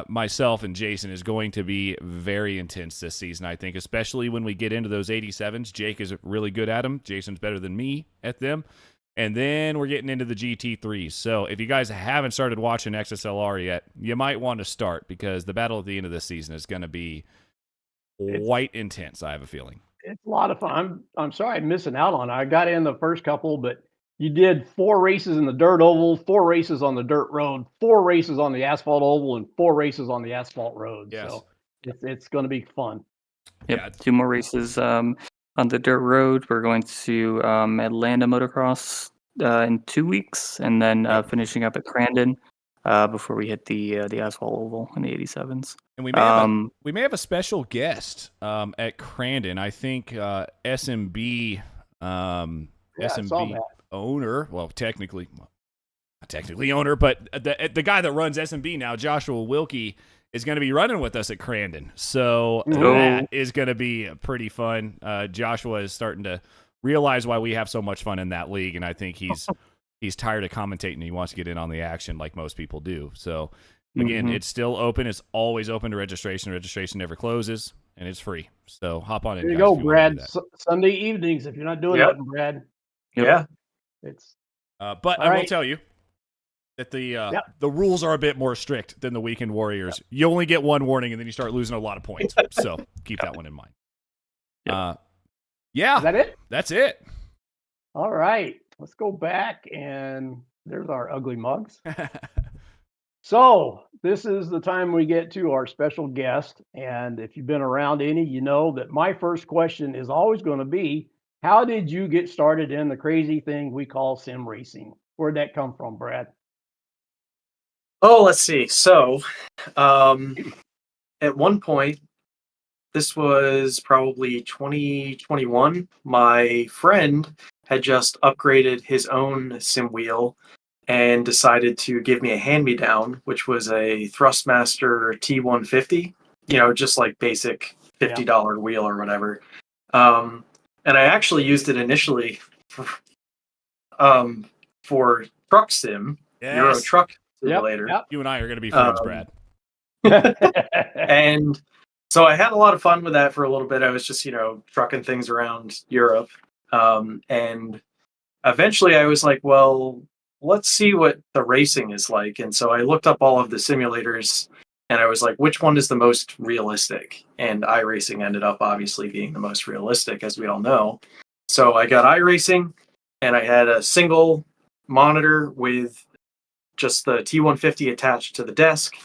myself, and Jason is going to be very intense this season, I think, especially when we get into those 87s. Jake is really good at them. Jason's better than me at them. And then we're getting into the GT3s. So if you guys haven't started watching XSLR yet, you might want to start because the battle at the end of this season is going to be quite intense, I have a feeling. It's a lot of fun. I'm sorry I'm missing out on it. I got in the first couple, but you did 4 races in the dirt oval, 4 races on the dirt road, 4 races on the asphalt oval, and 4 races on the asphalt road. Yes. So it's going to be fun. Yep. Yeah. 2 more races on the dirt road. We're going to Atlanta Motocross in 2 weeks, and then finishing up at Crandon before we hit the asphalt oval in the 87s. And we may have a special guest at Crandon. I think SMB SMB owner. Well, technically, not technically owner, but the guy that runs SMB now, Joshua Wilkie, is going to be running with us at Crandon. So that is going to be pretty fun. Joshua is starting to realize why we have so much fun in that league, and I think he's tired of commentating. He wants to get in on the action like most people do. So again, it's still open. It's always open to registration. Registration never closes, and it's free. So hop on in. There you go, Brad. Sunday evenings, if you're not doing that, Brad. Yeah. It's. But I will tell you that the rules are a bit more strict than the Weekend Warriors. You only get 1 warning, and then you start losing a lot of points. So keep that one in mind. Yeah. Is that it? That's it. All right. Let's go back, and there's our ugly mugs. So this is the time we get to our special guest. And if you've been around any, you know that my first question is always going to be, how did you get started in the crazy thing we call sim racing? Where'd that come from, Brad? Oh, let's see. So, at one point, this was probably 2021, my friend had just upgraded his own sim wheel and decided to give me a hand-me-down, which was a Thrustmaster T150, just like basic $50 wheel or whatever. And I actually used it initially for truck sim, Euro Truck Simulator. Yep. You and I are going to be friends, Brad. And so I had a lot of fun with that for a little bit. I was just, trucking things around Europe. And eventually I was like, well, let's see what the racing is like. And so I looked up all of the simulators and I was like, which one is the most realistic? And iRacing ended up obviously being the most realistic, as we all know. So I got iRacing and I had a single monitor with just the T150 attached to the desk.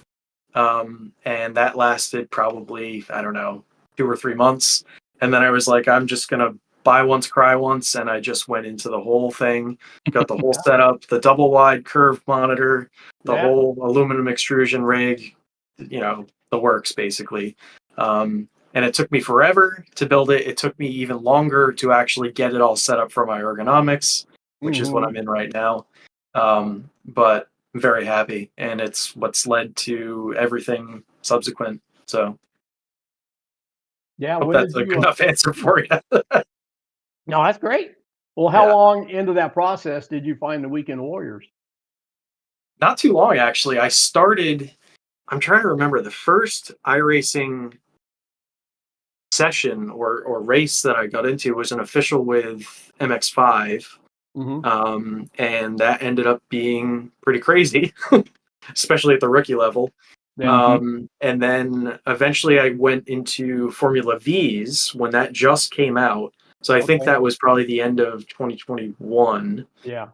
And that lasted probably, I don't know, 2 or 3 months. And then I was like, I'm just going to buy once, cry once. And I just went into the whole thing, got the whole setup, the double wide curved monitor, the whole aluminum extrusion rig, the works basically. And it took me forever to build it. It took me even longer to actually get it all set up for my ergonomics, which is what I'm in right now. But I'm very happy, and it's what's led to everything subsequent. So, yeah, hope that's a good enough answer for you. No, that's great. Well, how long into that process did you find the Weekend Warriors? Not too long, actually. I'm trying to remember the first iRacing session or race that I got into was an official with MX5. And that ended up being pretty crazy, especially at the rookie level. And then eventually I went into Formula V's when that just came out. So I think that was probably the end of 2021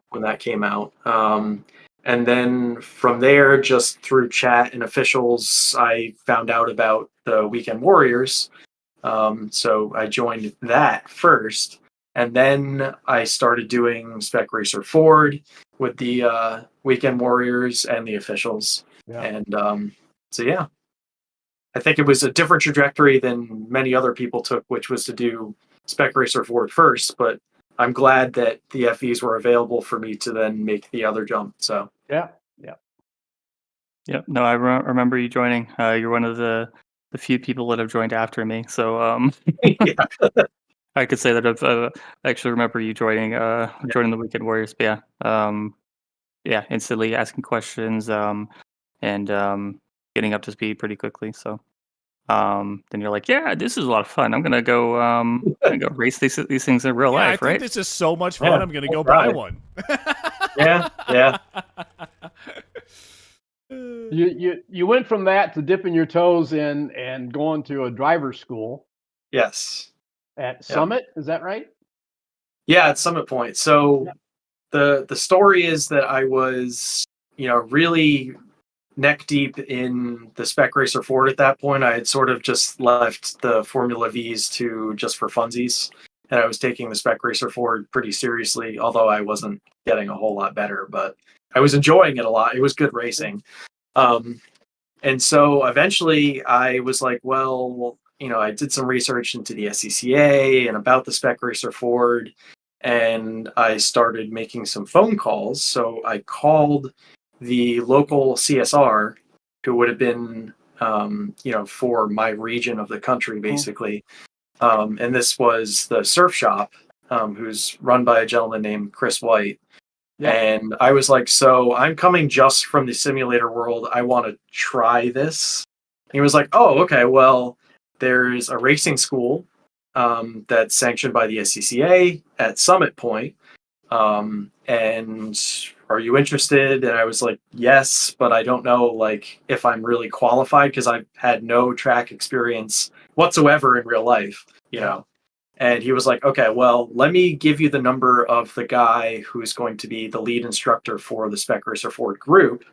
when that came out. And then from there, just through chat and officials, I found out about the Weekend Warriors. So I joined that first. And then I started doing Spec Racer Ford with the Weekend Warriors and the officials. And I think it was a different trajectory than many other people took, which was to do Spec Racer Ford first. But I'm glad that the FEs were available for me to then make the other jump. So No, I remember you joining. You're one of the few people that have joined after me. So I could say that I've actually remember you joining the Weekend Warriors. But instantly asking questions and getting up to speed pretty quickly. So then you're like, yeah, this is a lot of fun. I'm gonna go race these things in real life, I right? think this is so much fun. I'm gonna go buy one. Yeah. You went from that to dipping your toes in and going to a driver's school. Yes. At Summit, is that right? Yeah, at Summit Point. So the story is that I was, really neck deep in the Spec Racer Ford at that point. I had sort of just left the Formula V's just for funsies, and I was taking the Spec Racer Ford pretty seriously, although I wasn't getting a whole lot better, but I was enjoying it a lot. It was good racing. And so eventually I was like, well, I did some research into the SCCA and about the Spec Racer Ford, and I started making some phone calls. So I called the local CSR, who would have been, for my region of the country, basically. And this was the surf shop, who's run by a gentleman named Chris White. And I was like, so I'm coming just from the simulator world. I want to try this. And he was like, oh, okay, well, there's a racing school that's sanctioned by the SCCA at Summit Point. And are you interested? And I was like, yes, but I don't know if I'm really qualified because I've had no track experience whatsoever in real life, And he was like, okay, well, let me give you the number of the guy who's going to be the lead instructor for the Spec Racer Ford group.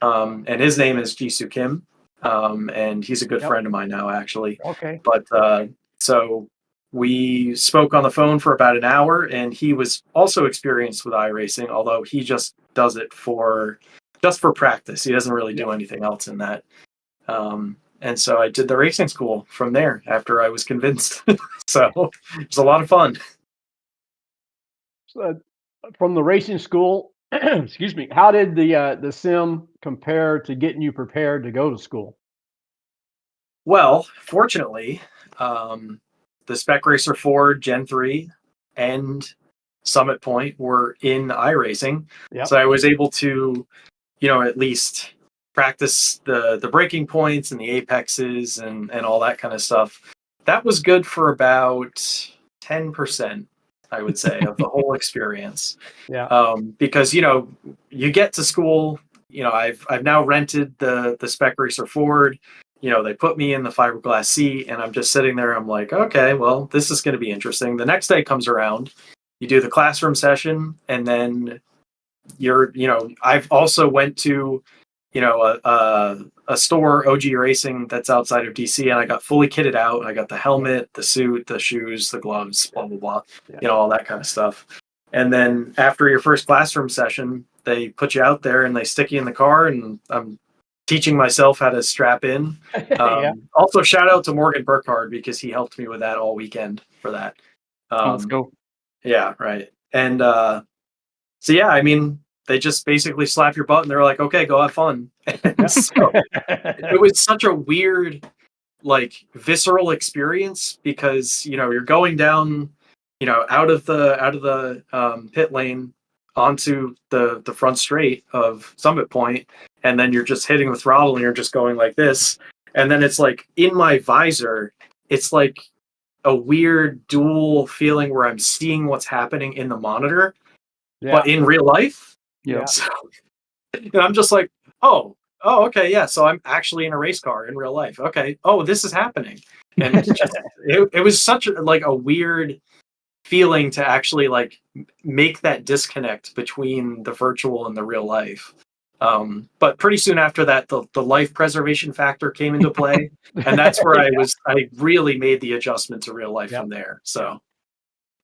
And his name is Jisoo Kim. And he's a good friend of mine now, actually. Okay. But so we spoke on the phone for about an hour, and he was also experienced with iRacing, although he just does it for practice. He doesn't really do anything else in that. And so I did the racing school from there after I was convinced. So it was a lot of fun. So, from the racing school, excuse me, how did the sim compare to getting you prepared to go to school? Well, fortunately, the Spec Racer Ford Gen 3 and Summit Point were in iRacing. Yep. So I was able to, at least practice the breaking points and the apexes and all that kind of stuff. That was good for about 10%, I would say, of the whole experience. Yeah. Because, you get to school, I've now rented the Spec Racer Ford. They put me in the fiberglass seat, and I'm just sitting there. I'm like, okay, well, this is going to be interesting. The next day comes around, you do the classroom session, and then I've also went to, a store, OG Racing, that's outside of DC, and I got fully kitted out. I got the helmet, the suit, the shoes, the gloves, blah, blah, blah, all that kind of stuff. And then after your first classroom session, they put you out there and they stick you in the car, and I'm teaching myself how to strap in. Also, shout out to Morgan Burkhardt, because he helped me with that all weekend for that. Let's go. Yeah, right. And so, yeah, I mean, they just basically slap your butt and they're like, okay, go have fun. And so it was such a weird, visceral experience, because, you're going down, out of the pit lane onto the front straight of Summit Point, and then you're just hitting the throttle and you're just going like this. And then it's like in my visor, it's like a weird dual feeling where I'm seeing what's happening in the monitor, but in real life. Yeah. So, and I'm just like, oh, okay, yeah. So I'm actually in a race car in real life. Okay. Oh, this is happening. And it was such a weird feeling to actually make that disconnect between the virtual and the real life. But pretty soon after that, the life preservation factor came into play, and that's where I really made the adjustment to real life from there. So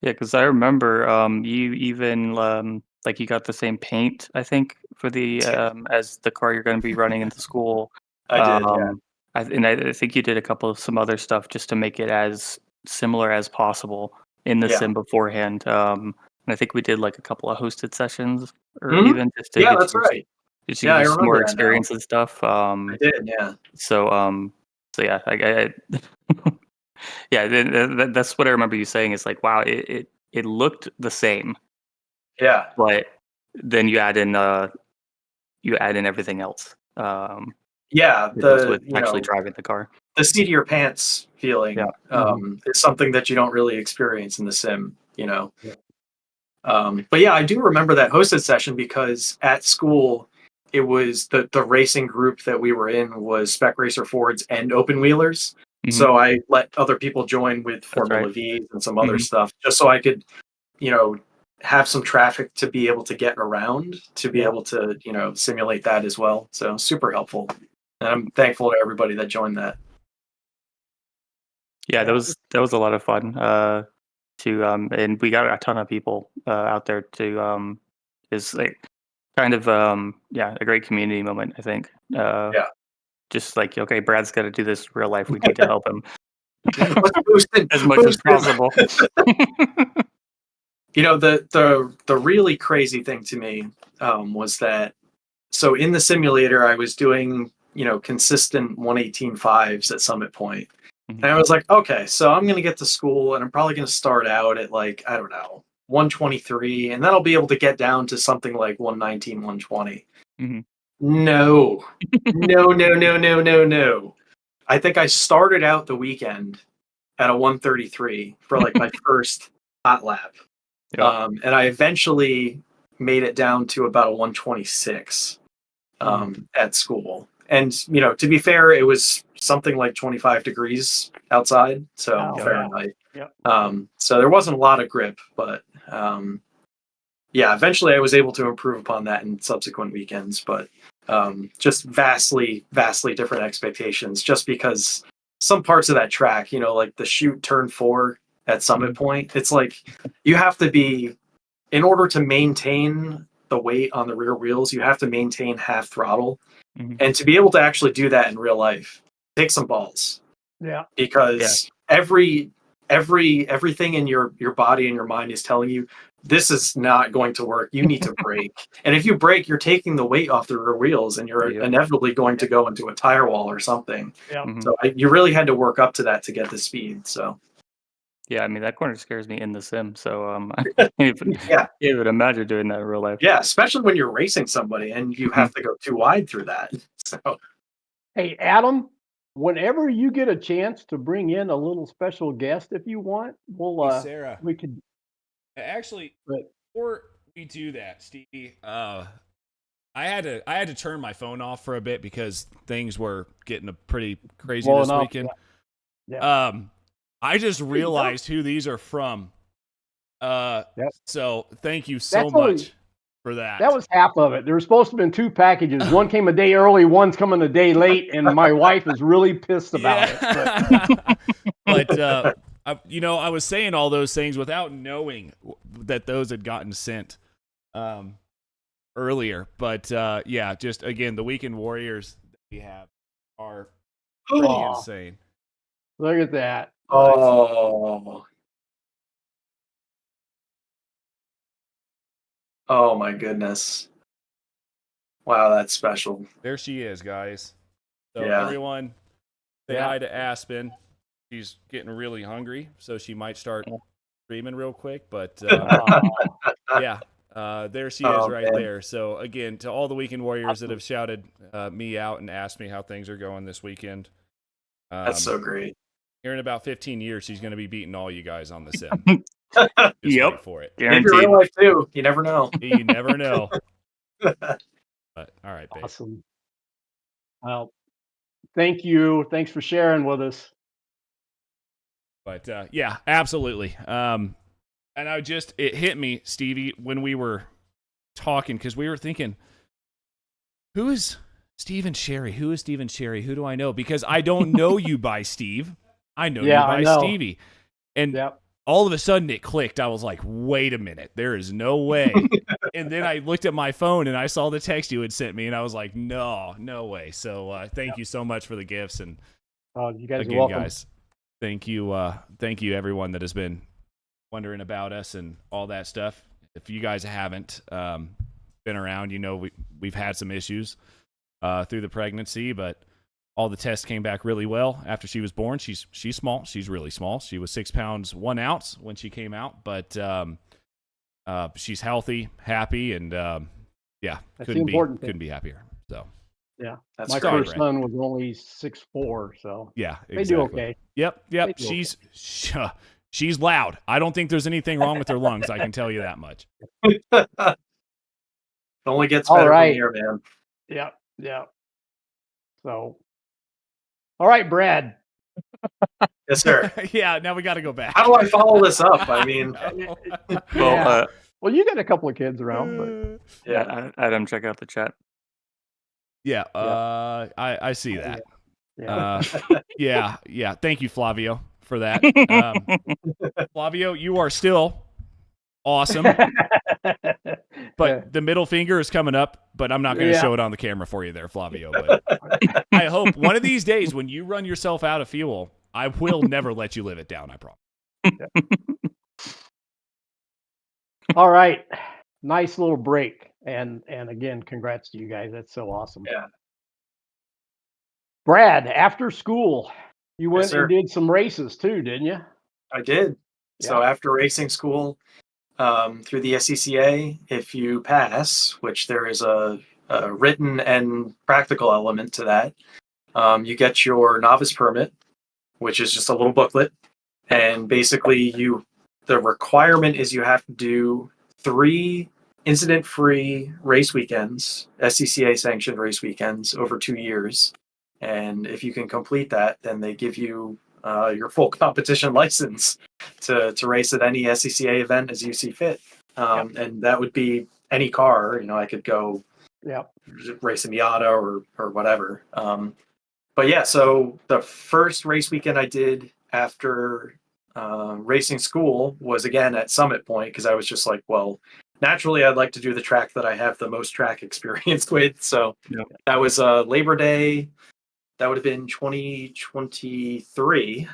yeah, because I remember you even you got the same paint, I think, for the as the car you're going to be running into school. I did, yeah. I think you did a couple of some other stuff just to make it as similar as possible in the sim beforehand. And I think we did a couple of hosted sessions, or even just to get that's right. Just to give you some more experience and stuff. I did, yeah. So yeah, yeah, that's what I remember you saying. Is wow, it looked the same. Yeah, but then you add in everything else. The actually driving the car. The seat of your pants feeling is something that you don't really experience in the sim, But yeah, I do remember that hosted session, because at school, it was the racing group that we were in was Spec Racer Fords and open wheelers. Mm-hmm. So I let other people join with Formula V's and some other stuff, just so I could, have some traffic to be able to get around, to be able to, simulate that as well. So super helpful. And I'm thankful to everybody that joined that. Yeah, that was a lot of fun. And we got a ton of people out there to is kind of a great community moment, I think. Just okay, Brad's got to do this in real life. We need to help him as much as possible. The really crazy thing to me was that, so in the simulator, I was doing, consistent 118.5s at Summit Point. And I was like, okay, so I'm going to get to school and I'm probably going to start out at I don't know, 123. And then I'll be able to get down to something like 119, 120. Mm-hmm. No. I think I started out the weekend at a 133 for my first hot lap. And I eventually made it down to about a 126 at school. And, to be fair, it was something like 25 degrees outside, so Oh, yeah. Fahrenheit. Yep. So there wasn't a lot of grip, but yeah, eventually I was able to improve upon that in subsequent weekends, but just vastly different expectations, just because some parts of that track, you know, like the chute turn 4 at Summit Point, it's like you have to be, in order to maintain the weight on the rear wheels, you have to maintain half throttle. And to be able to actually do that in real life, take some balls. Yeah. Because everything in your body and your mind is telling you this is not going to work. You need to brake. And if you brake, you're taking the weight off the rear wheels, and you're inevitably going to go into a tire wall or something. Yeah. So you really had to work up to that to get the speed. So Yeah, I mean that corner scares me in the sim. So I can't even imagine doing that in real life. yeah, especially when you're racing somebody and you have to go too wide through that. So Hey, Adam, whenever you get a chance to bring in a little special guest, if you want, we'll Hey, Sarah. we could Actually, But- before we do that, Stevie, I had to turn my phone off for a bit because things were getting pretty crazy Blowing this up, weekend. yeah. I just realized who these are from. So thank you so That's only- much for that. That was half of it. There were supposed to have been 2 packages. One came a day early, one's coming a day late, and my wife is really pissed about it. But I was saying all those things without knowing that those had gotten sent earlier. But yeah, just again, the weekend warriors that we have are pretty insane. Look at that. Oh my goodness. Wow, that's special. There she is, guys. So Yeah. everyone say hi to Aspen. She's getting really hungry, so she might start screaming real quick. But yeah, there she is right there. So again, to all the weekend warriors that have shouted me out and asked me how things are going this weekend. That's so great. Here in about 15 years, she's going to be beating all you guys on the sim. Just wait for it. Maybe real life too. You never know. You never know. But all right, babe. Awesome. Well, thank you. Thanks for sharing with us. But yeah, absolutely. And it hit me, Stevie, when we were talking, because we were thinking, who is Stephen Sherry? Who is Stephen Sherry? Who do I know? Because I don't know you by Steve. I know you by Stevie. And all of a sudden it clicked. I was like, wait a minute, there is no way. And then I looked at my phone and I saw the text you had sent me, and I was like, no way. So thank you so much for the gifts. And you guys again, are welcome. guys, thank you everyone that has been wondering about us and all that stuff. If you guys haven't been around, you know we've had some issues through the pregnancy, but all the tests came back really well after she was born. She's small. She's really small. She was 6 pounds 1 ounce when she came out, but she's healthy, happy, and yeah, couldn't be happier. So yeah, that's my great. first son was only 6'4", so yeah, exactly. They do okay. Yep. She's loud. I don't think there's anything wrong with her lungs. I can tell you that much. It only gets better from here, man. Yeah. So, all right, Brad. Yes, sir. Yeah, now we got to go back. How do I follow this up? I mean, well, you got a couple of kids around, but yeah, Adam, check out the chat. Yeah, I see that. Yeah. Thank you, Flavio, for that. Flavio, you are still awesome. But the middle finger is coming up, but I'm not going to show it on the camera for you there, Flavio. But I hope one of these days when you run yourself out of fuel, I will never let you live it down, I promise. All right. Nice little break. And again, congrats to you guys. That's so awesome. Yeah. Brad, after school, you went sir. and did some races too, didn't you? I did. So after racing school, through the SCCA, if you pass, which there is a written and practical element to that, you get your novice permit, which is just a little booklet. And basically the requirement is you have to do 3 incident-free race weekends, SCCA sanctioned race weekends over 2 years. And if you can complete that, then they give you your full competition license to race at any SCCA event as you see fit. And that would be any car. I could go race a Miata or whatever. But yeah, so the first race weekend I did after racing school was again at Summit Point, because I was just like, well, naturally I'd like to do the track that I have the most track experience with. So that was Labor Day. That would have been 2023.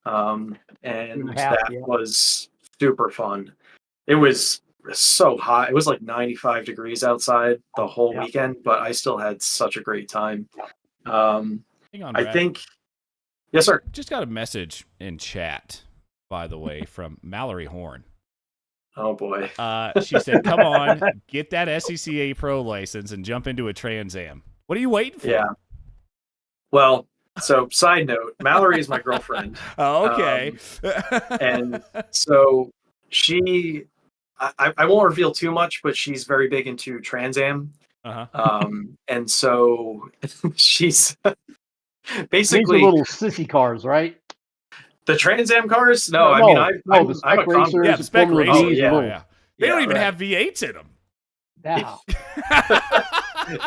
And that was super fun. It was so hot. It was like 95 degrees outside the whole weekend, but I still had such a great time. Hang on, Brad. I think, yes, sir. Just got a message in chat, by the way, from Mallory Horn. Oh boy. She said, "Come on, get that SCCA Pro license and jump into a Trans Am. What are you waiting for?" Yeah. Well, so side note, Mallory is my girlfriend. Oh, okay. And so she, I won't reveal too much, but she's very big into Trans Am. And so she's basically these are little sissy cars, right? The Trans Am cars? No, I mean, I'm the spec a racers. Yeah, the spec racers. Oh, yeah. They don't even have V8s in them. Yeah.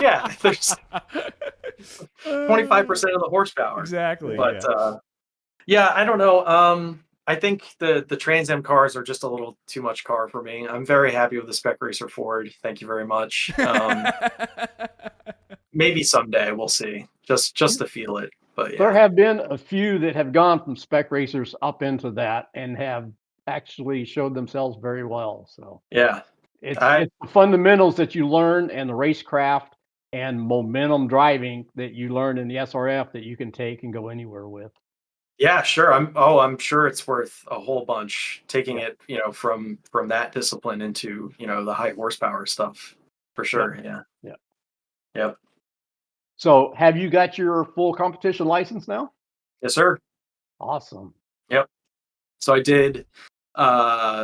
Yeah, there's 25% of the horsepower. Exactly. But yeah, I don't know. I think the Trans Am cars are just a little too much car for me. I'm very happy with the Spec Racer Ford. Thank you very much. Maybe someday we'll see. Just to feel it. But yeah. There have been a few that have gone from spec racers up into that and have actually showed themselves very well. So yeah, it's the fundamentals that you learn and the racecraft and momentum driving that you learn in the SRF that you can take and go anywhere with. Yeah, sure. I'm sure it's worth a whole bunch taking it, from that discipline into, the high horsepower stuff for sure. Yeah. Yep. So have you got your full competition license now? Yes, sir. Awesome. Yep. So I did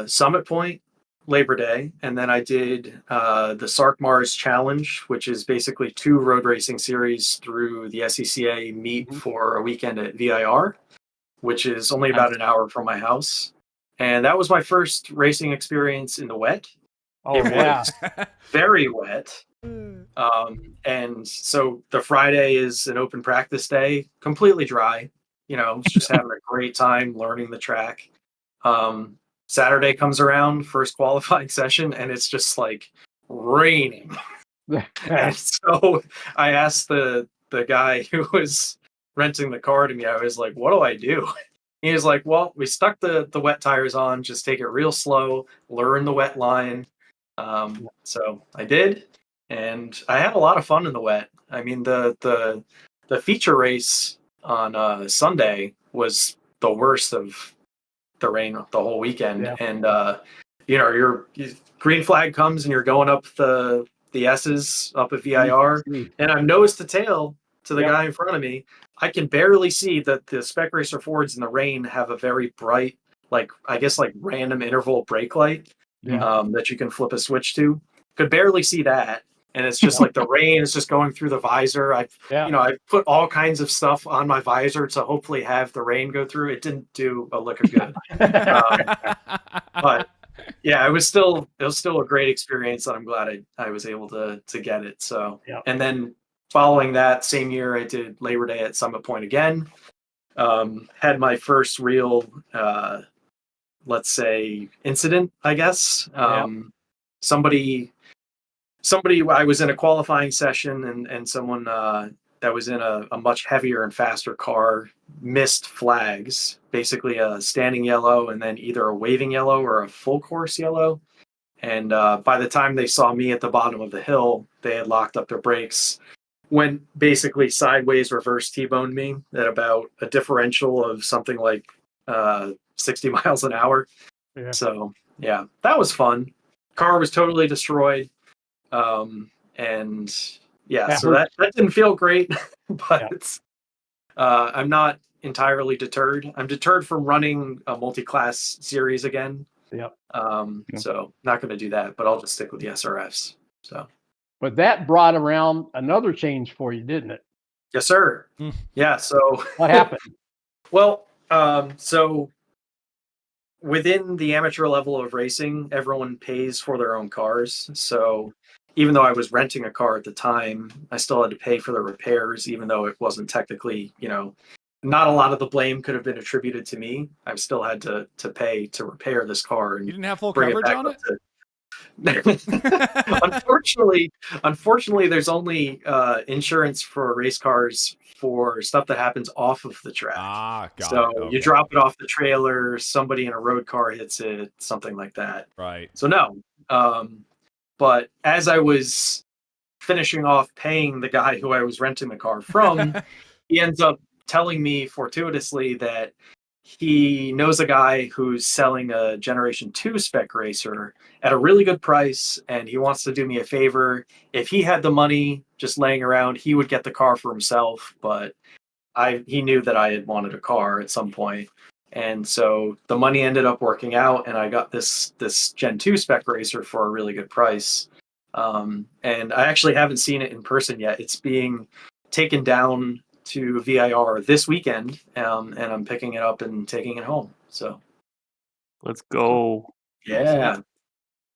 Summit Point Labor Day, and then I did the Sark Mars Challenge, which is basically 2 road racing series through the SCCA meet for a weekend at VIR, which is only about an hour from my house. And that was my first racing experience in the wet. Oh, it was very wet. And so the Friday is an open practice day, completely dry, just having a great time learning the track. Saturday comes around, first qualifying session, and it's just like raining. And so I asked the guy who was renting the car to me, I was like, what do I do? He was like, well, we stuck the wet tires on, just take it real slow, learn the wet line. So I did. And I had a lot of fun in the wet. I mean, the feature race on Sunday was the worst of the rain the whole weekend. Yeah. And your green flag comes and you're going up the S's up at VIR, and I'm nose to tail to the guy in front of me. I can barely see that the Spec Racer Fords in the rain have a very bright, random interval brake light that you can flip a switch to. Could barely see that. And it's just like the rain is just going through the visor. I put all kinds of stuff on my visor to hopefully have the rain go through. It didn't do a lick of good. But yeah, it was still a great experience, and I'm glad I was able to get it. So, and then following that same year, I did Labor Day at Summit Point again. Had my first real, let's say, incident, I guess. Somebody, I was in a qualifying session, and someone that was in a much heavier and faster car missed flags, basically a standing yellow and then either a waving yellow or a full course yellow. And by the time they saw me at the bottom of the hill, they had locked up their brakes, went basically sideways, reverse T-boned me at about a differential of something like 60 miles an hour. Yeah. So yeah, that was fun. Car was totally destroyed. And so that didn't feel great, but I'm not entirely deterred. I'm deterred from running a multi-class series again. So not going to do that, but I'll just stick with the SRFs. So, but that brought around another change for you, didn't it? Yes, sir. Yeah. So What happened? well, so within the amateur level of racing, everyone pays for their own cars. So even though I was renting a car at the time, I still had to pay for the repairs, even though it wasn't technically, not a lot of the blame could have been attributed to me. I still had to pay to repair this car and You didn't have full bring coverage back on up it? Unfortunately, there's only insurance for race cars for stuff that happens off of the track. Got So it. you Okay. drop it off the trailer, somebody in a road car hits it, something like that. Right. So no. But as I was finishing off paying the guy who I was renting the car from, he ends up telling me fortuitously that he knows a guy who's selling a Generation 2 spec racer at a really good price, and he wants to do me a favor. If he had the money just laying around, he would get the car for himself, but he knew that I had wanted a car at some point. And so the money ended up working out, and I got this Gen 2 spec racer for a really good price. And I actually haven't seen it in person yet. It's being taken down to VIR this weekend, and I'm picking it up and taking it home. So Let's go. yeah.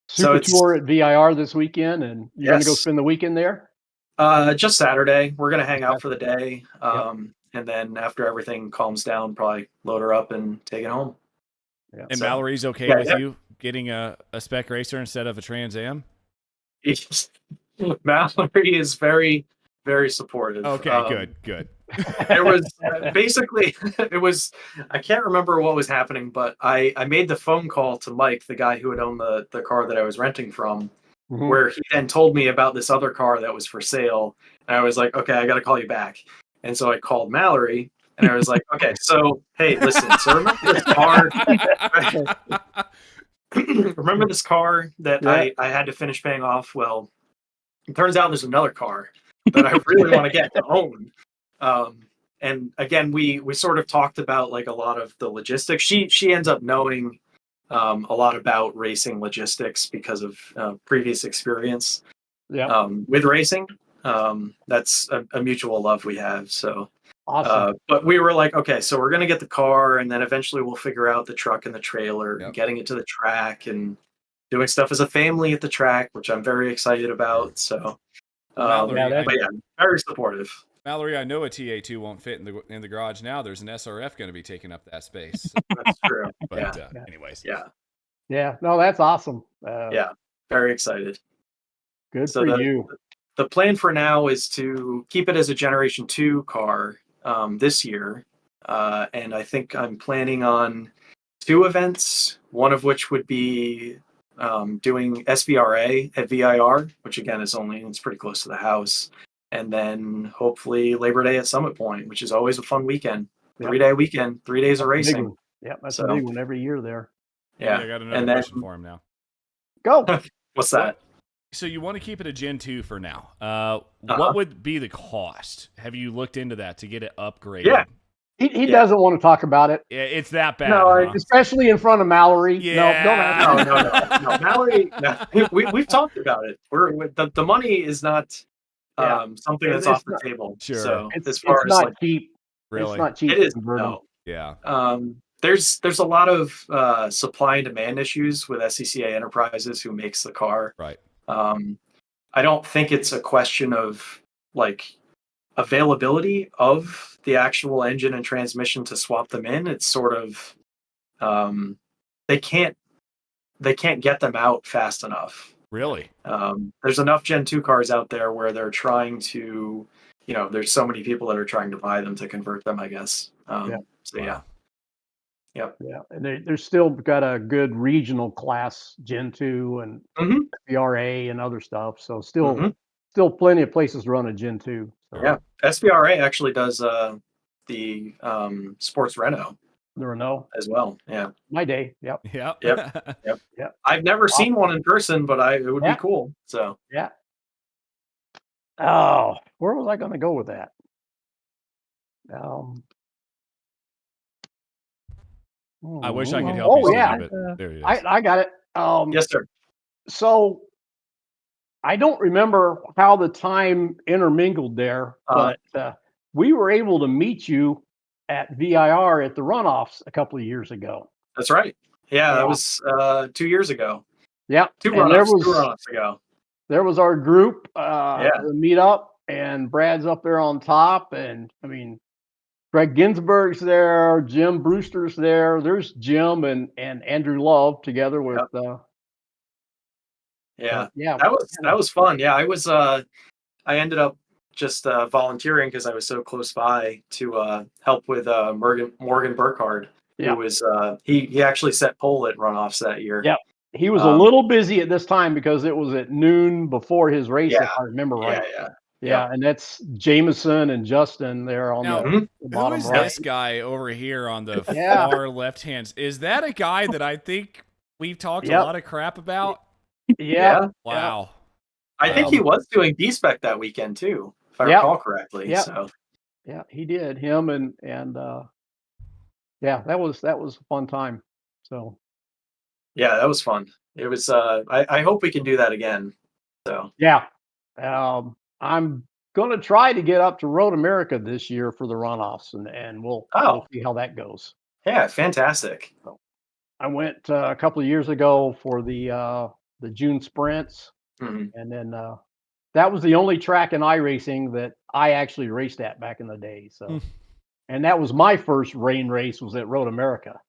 Super tour at VIR this weekend, and you're going to go Yes. spend the weekend there? Just Saturday. We're going to hang out for the day. And then after everything calms down, probably load her up and take it home. Yeah. And Mallory's okay with you getting a spec racer instead of a Trans Am? Mallory is very, very supportive. Okay, good. It was basically, I can't remember what was happening, but I made the phone call to Mike, the guy who had owned the car that I was renting from, where he then told me about this other car that was for sale. And I was like, okay, I got to call you back. And so I called Mallory, and I was like, okay, so, hey, listen, so remember this car? Remember this car that I had to finish paying off? Well, it turns out there's another car that I really want to get to own. And again, we sort of talked about like a lot of the logistics. She ends up knowing a lot about racing logistics because of previous experience with racing. That's a mutual love we have. So awesome. But we were like, okay, so we're going to get the car, and then eventually we'll figure out the truck and the trailer, and getting it to the track and doing stuff as a family at the track, which I'm very excited about. So Mallory, but yeah, very supportive. Mallory, I know a TA2 won't fit in the garage now. There's an SRF going to be taking up that space. That's true. But anyways. Yeah. No, that's awesome. Yeah. Very excited. Good for you. The plan for now is to keep it as a Generation 2 car this year. And I think I'm planning on 2 events, one of which would be doing SVRA at VIR, which again it's pretty close to the house. And then hopefully Labor Day at Summit Point, which is always a fun weekend. 3-day weekend, 3 days of racing. Yeah, that's a big one every year there. Yeah. I got another question for him now. Go. What's that? So you want to keep it a Gen 2 for now. What would be the cost? Have you looked into that to get it upgraded? Yeah. He doesn't want to talk about it. Yeah, it's that bad. No, especially in front of Mallory. Yeah. No, Mallory. No. We've talked about it. The money is not something that's off the table. Sure. So it's not cheap. Really? It's not cheap. It is. No. Yeah. There's a lot of supply and demand issues with SCCA Enterprises, who makes the car. Right. I don't think it's a question of like availability of the actual engine and transmission to swap them in. It's sort of they can't get them out fast enough. Really? There's enough Gen 2 cars out there where they're trying to, there's so many people that are trying to buy them to convert them, I guess. So yeah. Yep. Yeah, and they're still got a good regional class Gen 2 and SVRA and other stuff. So still plenty of places to run a Gen 2. So. Yeah, SVRA actually does the sports Renault. The Renault as well. Yeah, my day. Yep. I've never seen one in person, but it would be cool. So yeah. Oh, where was I going to go with that? I wish I could help you. Yeah, but there it is. I got it. Yes, sir. So I don't remember how the time intermingled there, but we were able to meet you at VIR at the runoffs a couple of years ago. That's right. Yeah, Yeah. that was 2 years ago. Yeah, Two and there runoffs ago. was our group Yeah. the meetup, and Brad's up there on top, and I mean, Greg Ginsberg's there, Jim Brewster's there. There's Jim and Andrew Love together with Yeah. yeah. That was fun. Yeah, I ended up just volunteering because I was so close by to help with Morgan Burkhardt, Yeah. who was he actually set pole at runoffs that year. Yeah. He was a little busy at this time because it was at noon before his race, if I remember right. Yeah, and that's Jameson and Justin there on Now, the who bottom is right. this guy over here on the Yeah. far left hand? Is that a guy that I think we've talked a Yep. lot of crap about? Yeah. Wow. I think he was doing B-Spec that weekend too, if I Yep. recall correctly. Yep. So Yeah, he did. Him and yeah, that was a fun time. So yeah, that was fun. It was I hope we can do that again. So yeah, I'm gonna try to get up to Road America this year for the runoffs, and we'll see how that goes. yeah, fantastic. I went a couple of years ago for the June sprints, Mhm. and then that was the only track in iRacing that I actually raced at back in the day. So, and that was my first rain race was at Road America.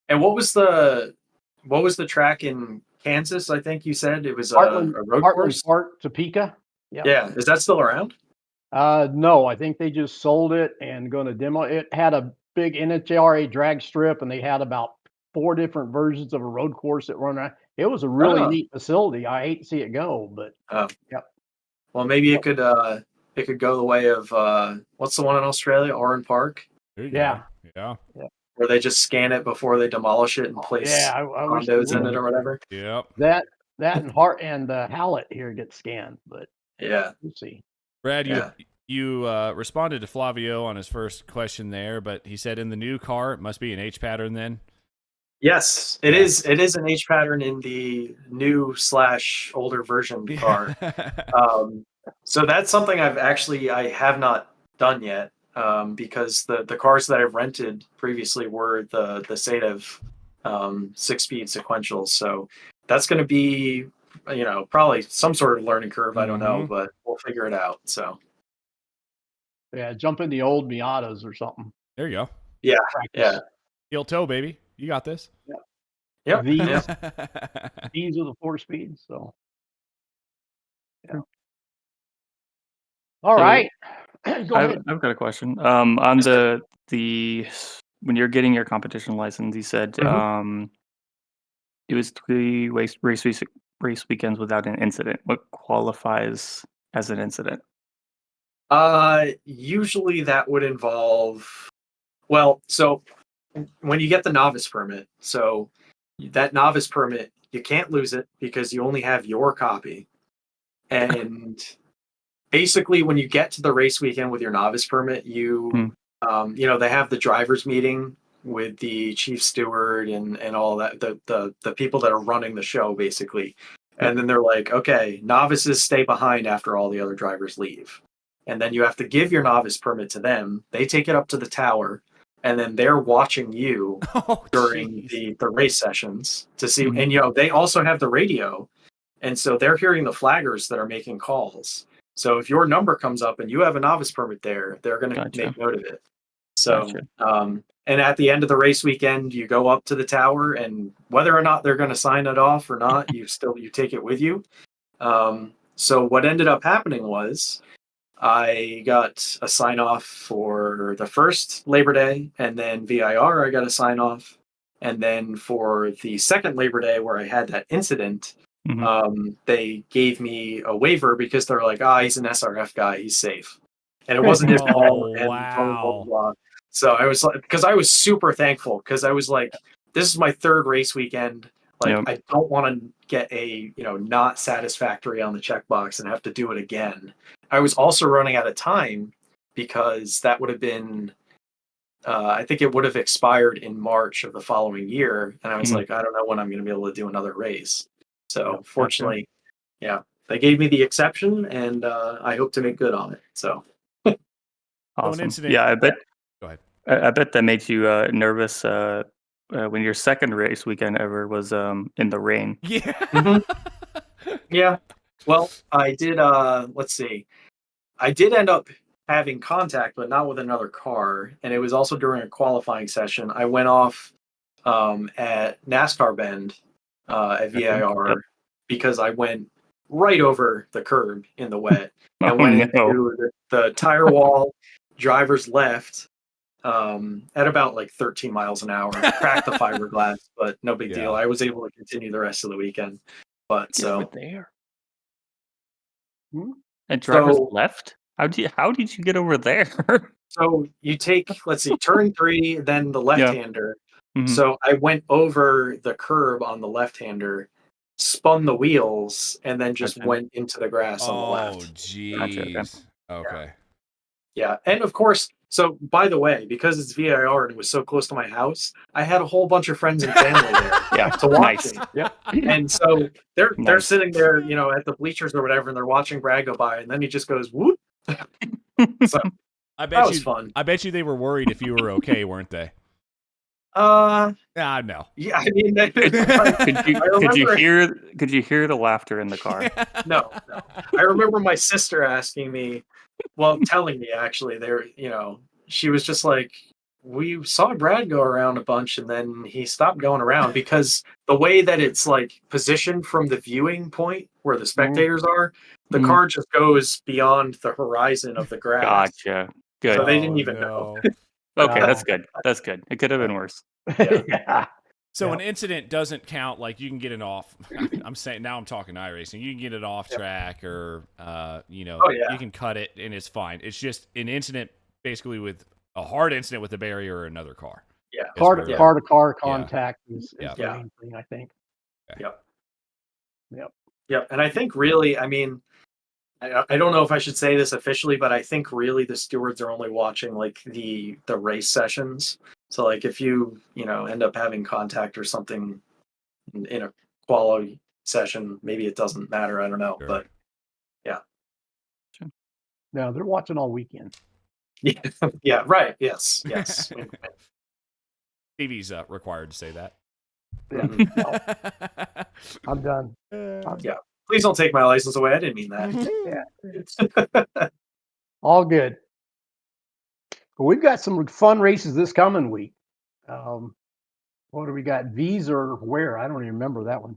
And what was the track in Kansas? I think you said it was a road course. Park, Topeka. Yep. Yeah, is that still around? No, I think they just sold it and going to demo. It had a big NHRA drag strip, and they had about 4 different versions of a road course that run around. It was a really neat facility. I hate to see it go, but yep. Well, maybe it could go the way of what's the one in Australia, Oran Park? Yeah. Where they just scan it before they demolish it and place I wish they condos in would. it or whatever. Yep. That and Hart and Hallett here get scanned, but yeah, we'll see. Brad, you responded to Flavio on his first question there, but he said in the new car it must be an H pattern then. Yes, it is. It is an H pattern in the new / older version car. So that's something I have not done yet, because the cars that I've rented previously were the SATEV 6-speed sequentials. So that's going to be, probably some sort of learning curve. I don't know, but we'll figure it out. So yeah, jump in the old Miatas or something. There you go. Yeah, Practice. yeah. Heel toe, baby. You got this. Yep. These are the 4 speeds. So yeah. All right. Go ahead. I've got a question. On the when you're getting your competition license, you said it was 3 race weekends without an incident. What qualifies as an incident? Usually that would involve, well, so when you get the novice permit, so that novice permit, you can't lose it because you only have your copy. And basically when you get to the race weekend with your novice permit, you they have the drivers meeting with the chief steward and all that, the people that are running the show basically. And then they're like, okay, novices stay behind after all the other drivers leave. And then you have to give your novice permit to them. They take it up to the tower, and then they're watching you during the race sessions to see. And, they also have the radio. And so they're hearing the flaggers that are making calls. So if your number comes up and you have a novice permit there, they're going to make note of it. So, and at the end of the race weekend, you go up to the tower, and whether or not they're going to sign it off or not, you take it with you. So what ended up happening was I got a sign off for the first Labor Day, and then VIR, I got a sign off. And then for the second Labor Day where I had that incident, they gave me a waiver because they're like, he's an SRF guy, he's safe. And it wasn't his fault. And blah, blah, blah. So I was like, because I was super thankful, because I was like, this is my 3rd race weekend. Like, I don't want to get a, not satisfactory on the checkbox and have to do it again. I was also running out of time because that would have been, I think it would have expired in March of the following year. And I was like, I don't know when I'm going to be able to do another race. So fortunately, they gave me the exception, and I hope to make good on it. So Awesome. incident- Yeah, I bet. Go ahead. I bet that made you nervous when your second race weekend ever was in the rain. Yeah. Mm-hmm. Yeah. Well, I did. Let's see. I did end up having contact, but not with another car, and it was also during a qualifying session. I went off at NASCAR Bend at VIR Yep. because I went right over the curb in the wet and Oh, went no. into the tire wall, driver's left, at about like 13 miles an hour. Cracked the fiberglass, but no big deal. I was able to continue the rest of the weekend. But so there. And drivers So- left? How did you get over there? So you take, let's see, turn 3, then the left-hander. Mhm. So I went over the curb on the left-hander, spun the wheels, and then just Gotcha. went into the grass on the Oh, left. jeez. Okay. Yeah, and of course, so by the way, because it's VIR and it was so close to my house, I had a whole bunch of friends and family there Yeah, to watch nice. me. And so they're Nice. sitting there, at the bleachers or whatever, and they're watching Brad go by, and then he just goes whoop. So I that bet was you. fun. I bet you they were worried if you were okay, weren't they? No. Yeah, I mean, like, Could you I remember- hear the laughter in the car? no. I remember my sister asking me, telling me actually, she was just like, we saw Brad go around a bunch and then he stopped going around because the way that it's like positioned from the viewing point where the spectators are, the car just goes beyond the horizon of the grass. Gotcha. Good. So they didn't even know. Okay, that's good. That's good. It could have been worse. Yeah. So an incident doesn't count. Like you can get it off. I'm saying now I'm talking iRacing. You can get it off track, or you can cut it and it's fine. It's just an incident, basically with a hard incident with a barrier or another car. Yeah. Car-to-car contact is the main thing, I think. Yep. And I think really, I mean, I don't know if I should say this officially, but I think really the stewards are only watching like the race sessions. So like if you end up having contact or something in a quality session, maybe it doesn't matter. I don't know, but yeah. No, they're watching all weekend. Yeah. Right. Yes. TV's required to say that. Yeah. I'm done. Yeah. Please don't take my license away. I didn't mean that. Yeah. All good. Well, we've got some fun races this coming week. What do we got? V's or where? I don't even remember that one.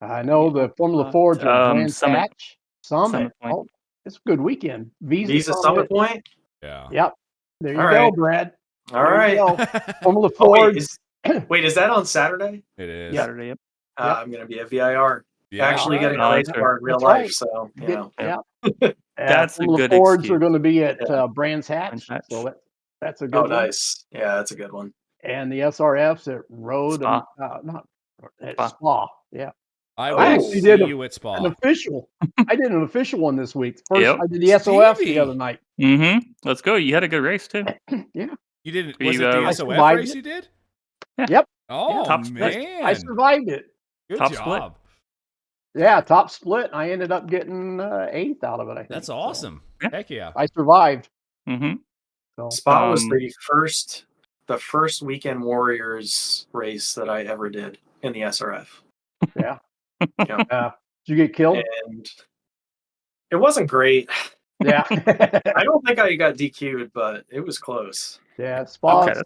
I know the Formula Fords are Grand Summit. Patch. Summit. Point. Oh, it's a good weekend. V's at Summit Point? Yeah. Yep. There you All go, right. Brad. All right. Formula Oh, Fords. wait, is that on Saturday? It is. Saturday. Yep. I'm going to be at VIR. Yeah. Actually getting a Oh, race that's car in real That's life. right. So, Yeah. That's a Formula good Fords excuse. are going to be at Yeah. Brands Hatch. Brands Hatch. So that's a good Oh, one. nice. Yeah, that's a good one. And the SRFs at Road Spa. not at Spa. Spa. Yeah. I I will actually see did you at Spa. An official. I did an official one this week. First, Yep. I did the SOF Stevie. the other night. Mm-hmm. Let's go. You had a good race too. Yeah. You didn't? You, Was it the I SOF survived race it. you did? Yep. Oh Top split. man, I survived it. good Top job. split. Yeah, top split. I ended up getting 8th out of it, I think. That's So awesome. Yeah. Heck yeah. I survived. Mm-hmm. So Spa was Um, the first Weekend Warriors race that I ever did in the SRF. yeah. Yeah. Did you get killed? And it wasn't great. Yeah. I don't think I got DQ'd, but it was close. Yeah, Spa. Okay.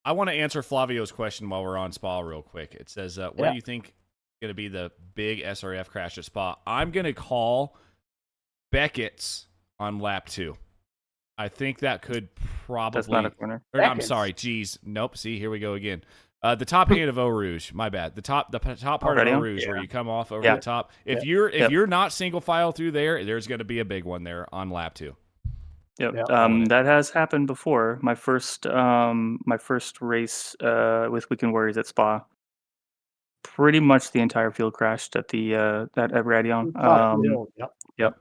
I want to answer Flavio's question while we're on Spa real quick. It says, what Yeah. do you think is going to be the big SRF crash at Spa? I'm going to call Beckett's on lap 2. I think that could probably... That's not a corner. Or, I'm Beckett's. sorry. Geez. Nope. See, here we go again. The top end of Eau Rouge. My bad. The top part Already of Eau on? Rouge where you come off over Yeah. the top. If Yeah. you're not single file through there, there's going to be a big one there on lap 2. Yep. Yeah. That has happened before. My first race with Weekend Warriors at Spa. Pretty much the entire field crashed at the at Radion. Yep.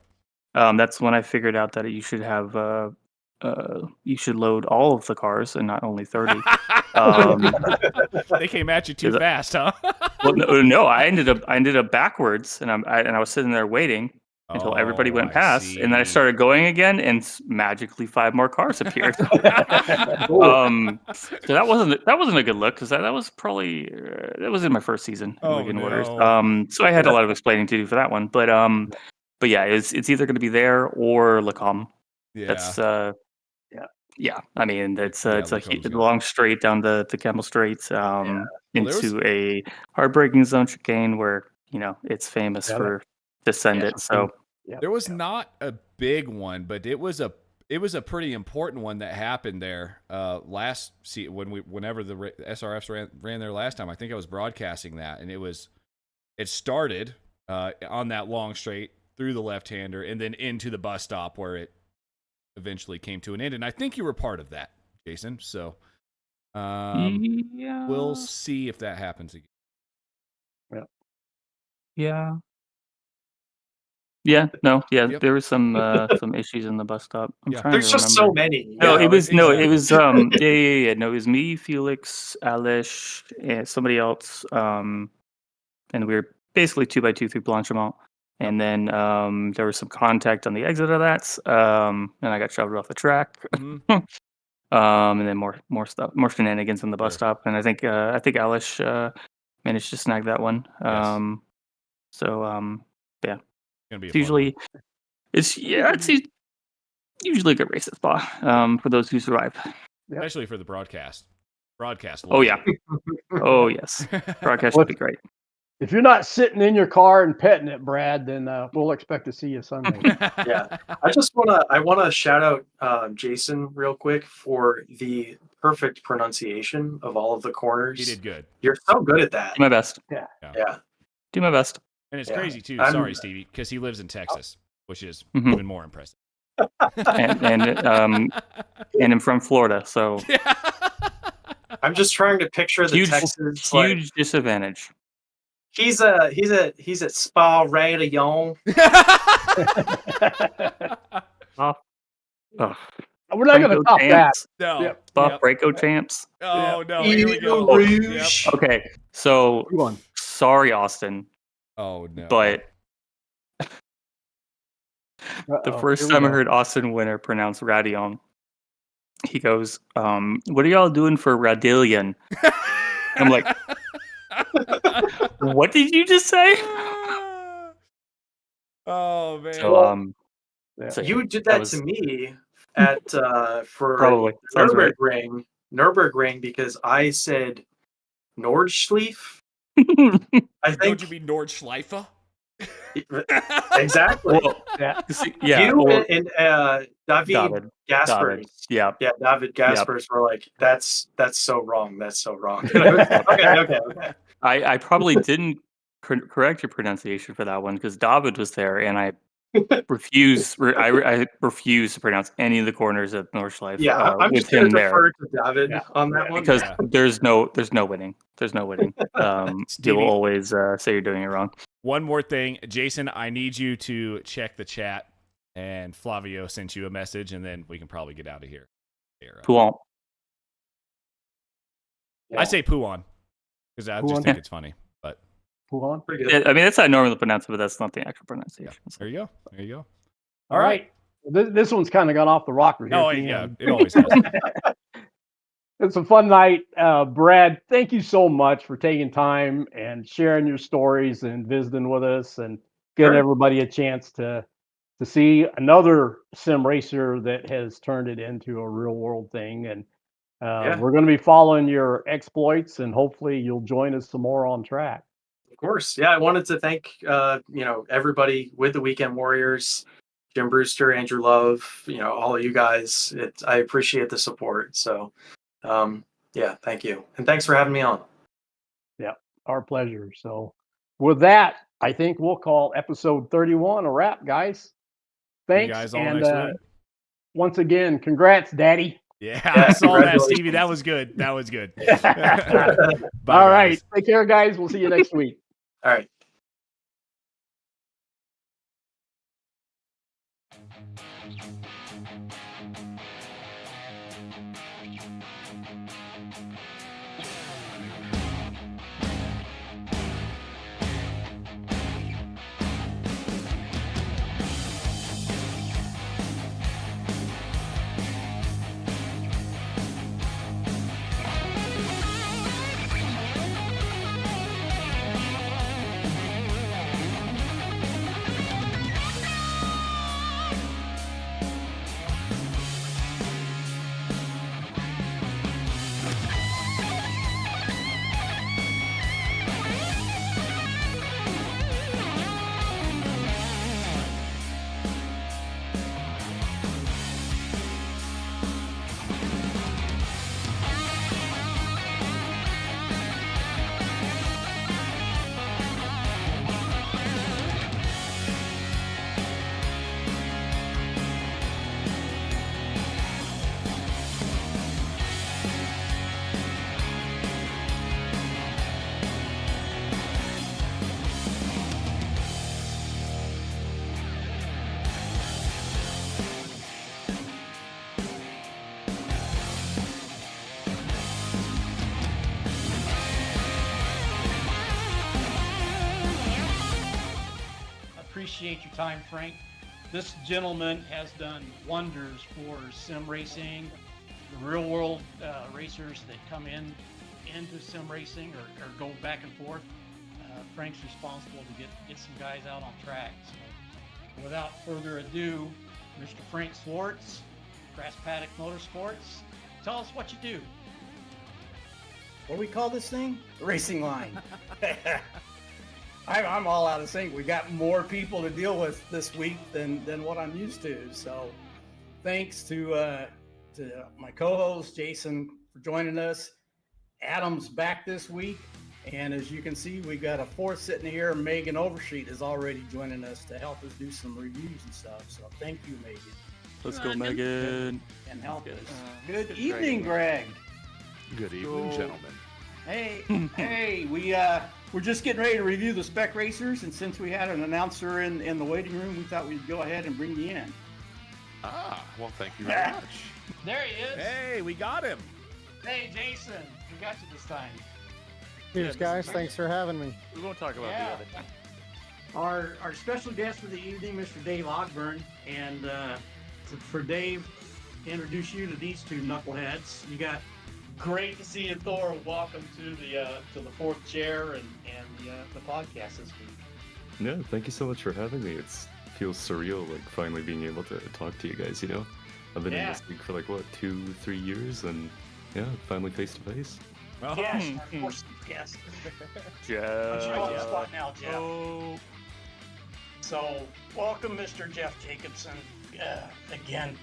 That's when I figured out that you should have you should load all of the cars and not only 30. They came at you too fast, huh? Well, no, I ended up backwards, and I was sitting there waiting, until everybody Oh, went I past, and then I see. started going again, and magically 5 more cars appeared. So that wasn't a good look because that was probably that was in my first season in Oh, Weekend Warriors. no. So I had a lot of explaining to do for that one, but yeah, it's either going to be there or Lacombe. Yeah. That's yeah. I mean, it's Yeah, it's a Lacombe's good. long straight down the Campbell Straits Well, there was- into a heartbreaking zone chicane where it's famous for descend it. So there was not a big one, but it was a pretty important one that happened there last whenever the SRFs ran there last time. I think I was broadcasting that, and it started on that long straight through the left-hander and then into the bus stop where it eventually came to an end. And I think you were part of that, Jason. So we'll see if that happens again. Yep. There was some issues in the bus stop. I'm trying There's to just so remember. many. No, it was exactly. it was no, it was me, Felix, Alish, and somebody else, and we were basically 2x2 through Blanchimont, and then there was some contact on the exit of that, and I got shoved off the track, and then more stuff, more shenanigans in the bus stop, and I think Alish managed to snag that one. Yeah. Gonna be It's usually a good race at Spa for those who survive. Especially for the broadcast. Oh yeah. Oh yes. Broadcast should be great. If you're not sitting in your car and petting it, Brad, then we'll expect to see you Sunday. Yeah, I wanna shout out Jason real quick for the perfect pronunciation of all of the corners. He did good. You're so good at that. Do my best. Yeah. Do my best. And it's crazy too. Sorry, Stevie, because he lives in Texas, which is even more impressive. and I'm from Florida, so I'm just trying to picture the Texans. Huge disadvantage. He's at Spa Radio. We're not going to top that. No. Spa Breako champs. Oh no! Here we go. Yep. Okay, so sorry, Austin. Oh no! But the first time I heard Austin Winter pronounce Radion, he goes, "What are y'all doing for Radillion?" I'm like, "What did you just say?" Oh man! So, you did that to me at for probably Nürburgring because I said Nordschleife. I think. Don't you mean Nordschleife? Exactly. Well, you and David Gaspers. Yeah, David Gaspers were like, that's so wrong. That's so wrong. Okay. I probably didn't correct your pronunciation for that one because David was there, and I refuse to pronounce any of the corners of Nordschleife. Yeah, I'm with just going him to there defer to David on that one because there's no winning. There's no winning. You will always say you're doing it wrong. One more thing, Jason, I need you to check the chat, and Flavio sent you a message, and then we can probably get out of here. Pouon. I say Pouon because I just think it's funny. But Pouon, yeah, I mean that's how I normally pronounce it, but that's not the actual pronunciation. Yeah. There you go. All right. This one's kind of got off the rocker here. Oh yeah, it always has. It's a fun night. Brad, thank you so much for taking time and sharing your stories and visiting with us and giving everybody a chance to see another sim racer that has turned it into a real world thing. And we're going to be following your exploits, and hopefully you'll join us some more on track. Of course. Yeah, I wanted to thank everybody with the Weekend Warriors, Jim Brewster, Andrew Love, all of you guys. I appreciate the support. So thank you. And thanks for having me on. Yeah, our pleasure. So with that, I think we'll call episode 31 a wrap, guys. Thanks. You guys all next week. Once again, congrats, Daddy. Yeah, I saw that, Stevie. That was good. Bye, all right. Take care, guys. We'll see you next week. All right. appreciate your time, Frank. This gentleman has done wonders for sim racing, the real world racers that come into sim racing or go back and forth. Frank's responsible to get some guys out on track. So without further ado, Mr. Frank Swartz, Grass Paddock Motorsports, tell us what you do. What do we call this thing? Racing Line. I'm all out of sync. We got more people to deal with this week than what I'm used to. So thanks to my co-host Jason for joining us. Adam's back this week, and as you can see, we got a fourth sitting here. Megan Oversheet is already joining us to help us do some reviews and stuff. So thank you, Megan. Let's go, Megan. And help Good. us. Good evening, Greg. Good evening, gentlemen. Hey, we're just getting ready to review the spec racers, and since we had an announcer in the waiting room, we thought we'd go ahead and bring you in. Well, thank you very much. There he is. Hey, we got him. Hey, Jason, we got you this time. Cheers, guys. Thanks for having me. We won't talk about the other thing. Our special guest for the evening, Mr. Dave Ogburn, and for Dave to introduce you to these two knuckleheads, you got. Great to see you, Thor. Welcome to the fourth chair and the podcast this week. No, thank you so much for having me. It feels surreal, like finally being able to talk to you guys. You know, I've been in this league for like what 2-3 years, and yeah, finally face to face. Yes, our first guest. Jeff. You're on the spot now, Jeff. So, welcome, Mr. Jeff Jacobson. Again,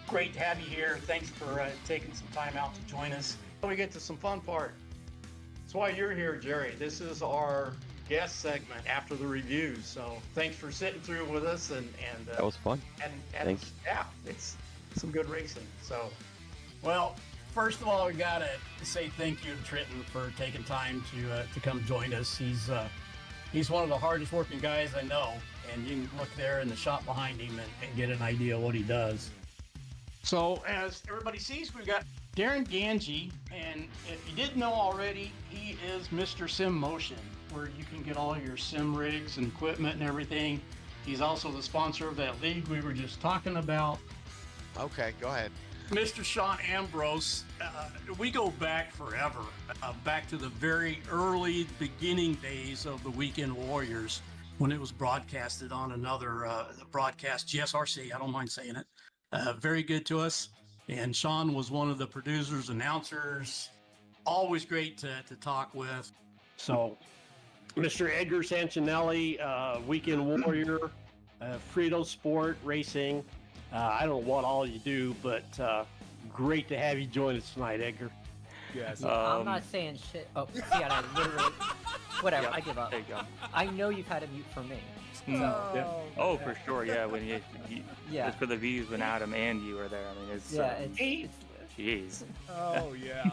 great to have you here. Thanks for taking some time out to join us. We get to some fun part. That's why you're here, Jerry. This is our guest segment after the reviews. So thanks for sitting through with us. And That was fun. And Thanks. Yeah, it's some good racing. So, well, first of all, we gotta say thank you to Trenton for taking time to come join us. He's one of the hardest working guys I know, and you can look there in the shop behind him and get an idea of what he does. So as everybody sees, we've got Darren Ganji, and if you didn't know already, he is Mr. Sim Motion, where you can get all your sim rigs and equipment and everything. He's also the sponsor of that league we were just talking about. Okay, go ahead. Mr. Sean Ambrose, we go back forever, back to the very early beginning days of the Weekend Warriors, when it was broadcasted on another broadcast, GSRC, I don't mind saying it. Very good to us. And Sean was one of the producers, announcers, always great to talk with. So, Mr. Edgar Sancinelli, Weekend Warrior, Frito Sport Racing. I don't know what all you do, but great to have you join us tonight, Edgar. Yes. I'm not saying shit. Oh, see, I literally. Whatever, I give up. There you go. I know you've had a mute from me. Oh, for sure. Yeah, when you Yeah. for the views when Adam and you were there. I mean, it's Yeah, it's jeez. Oh yeah.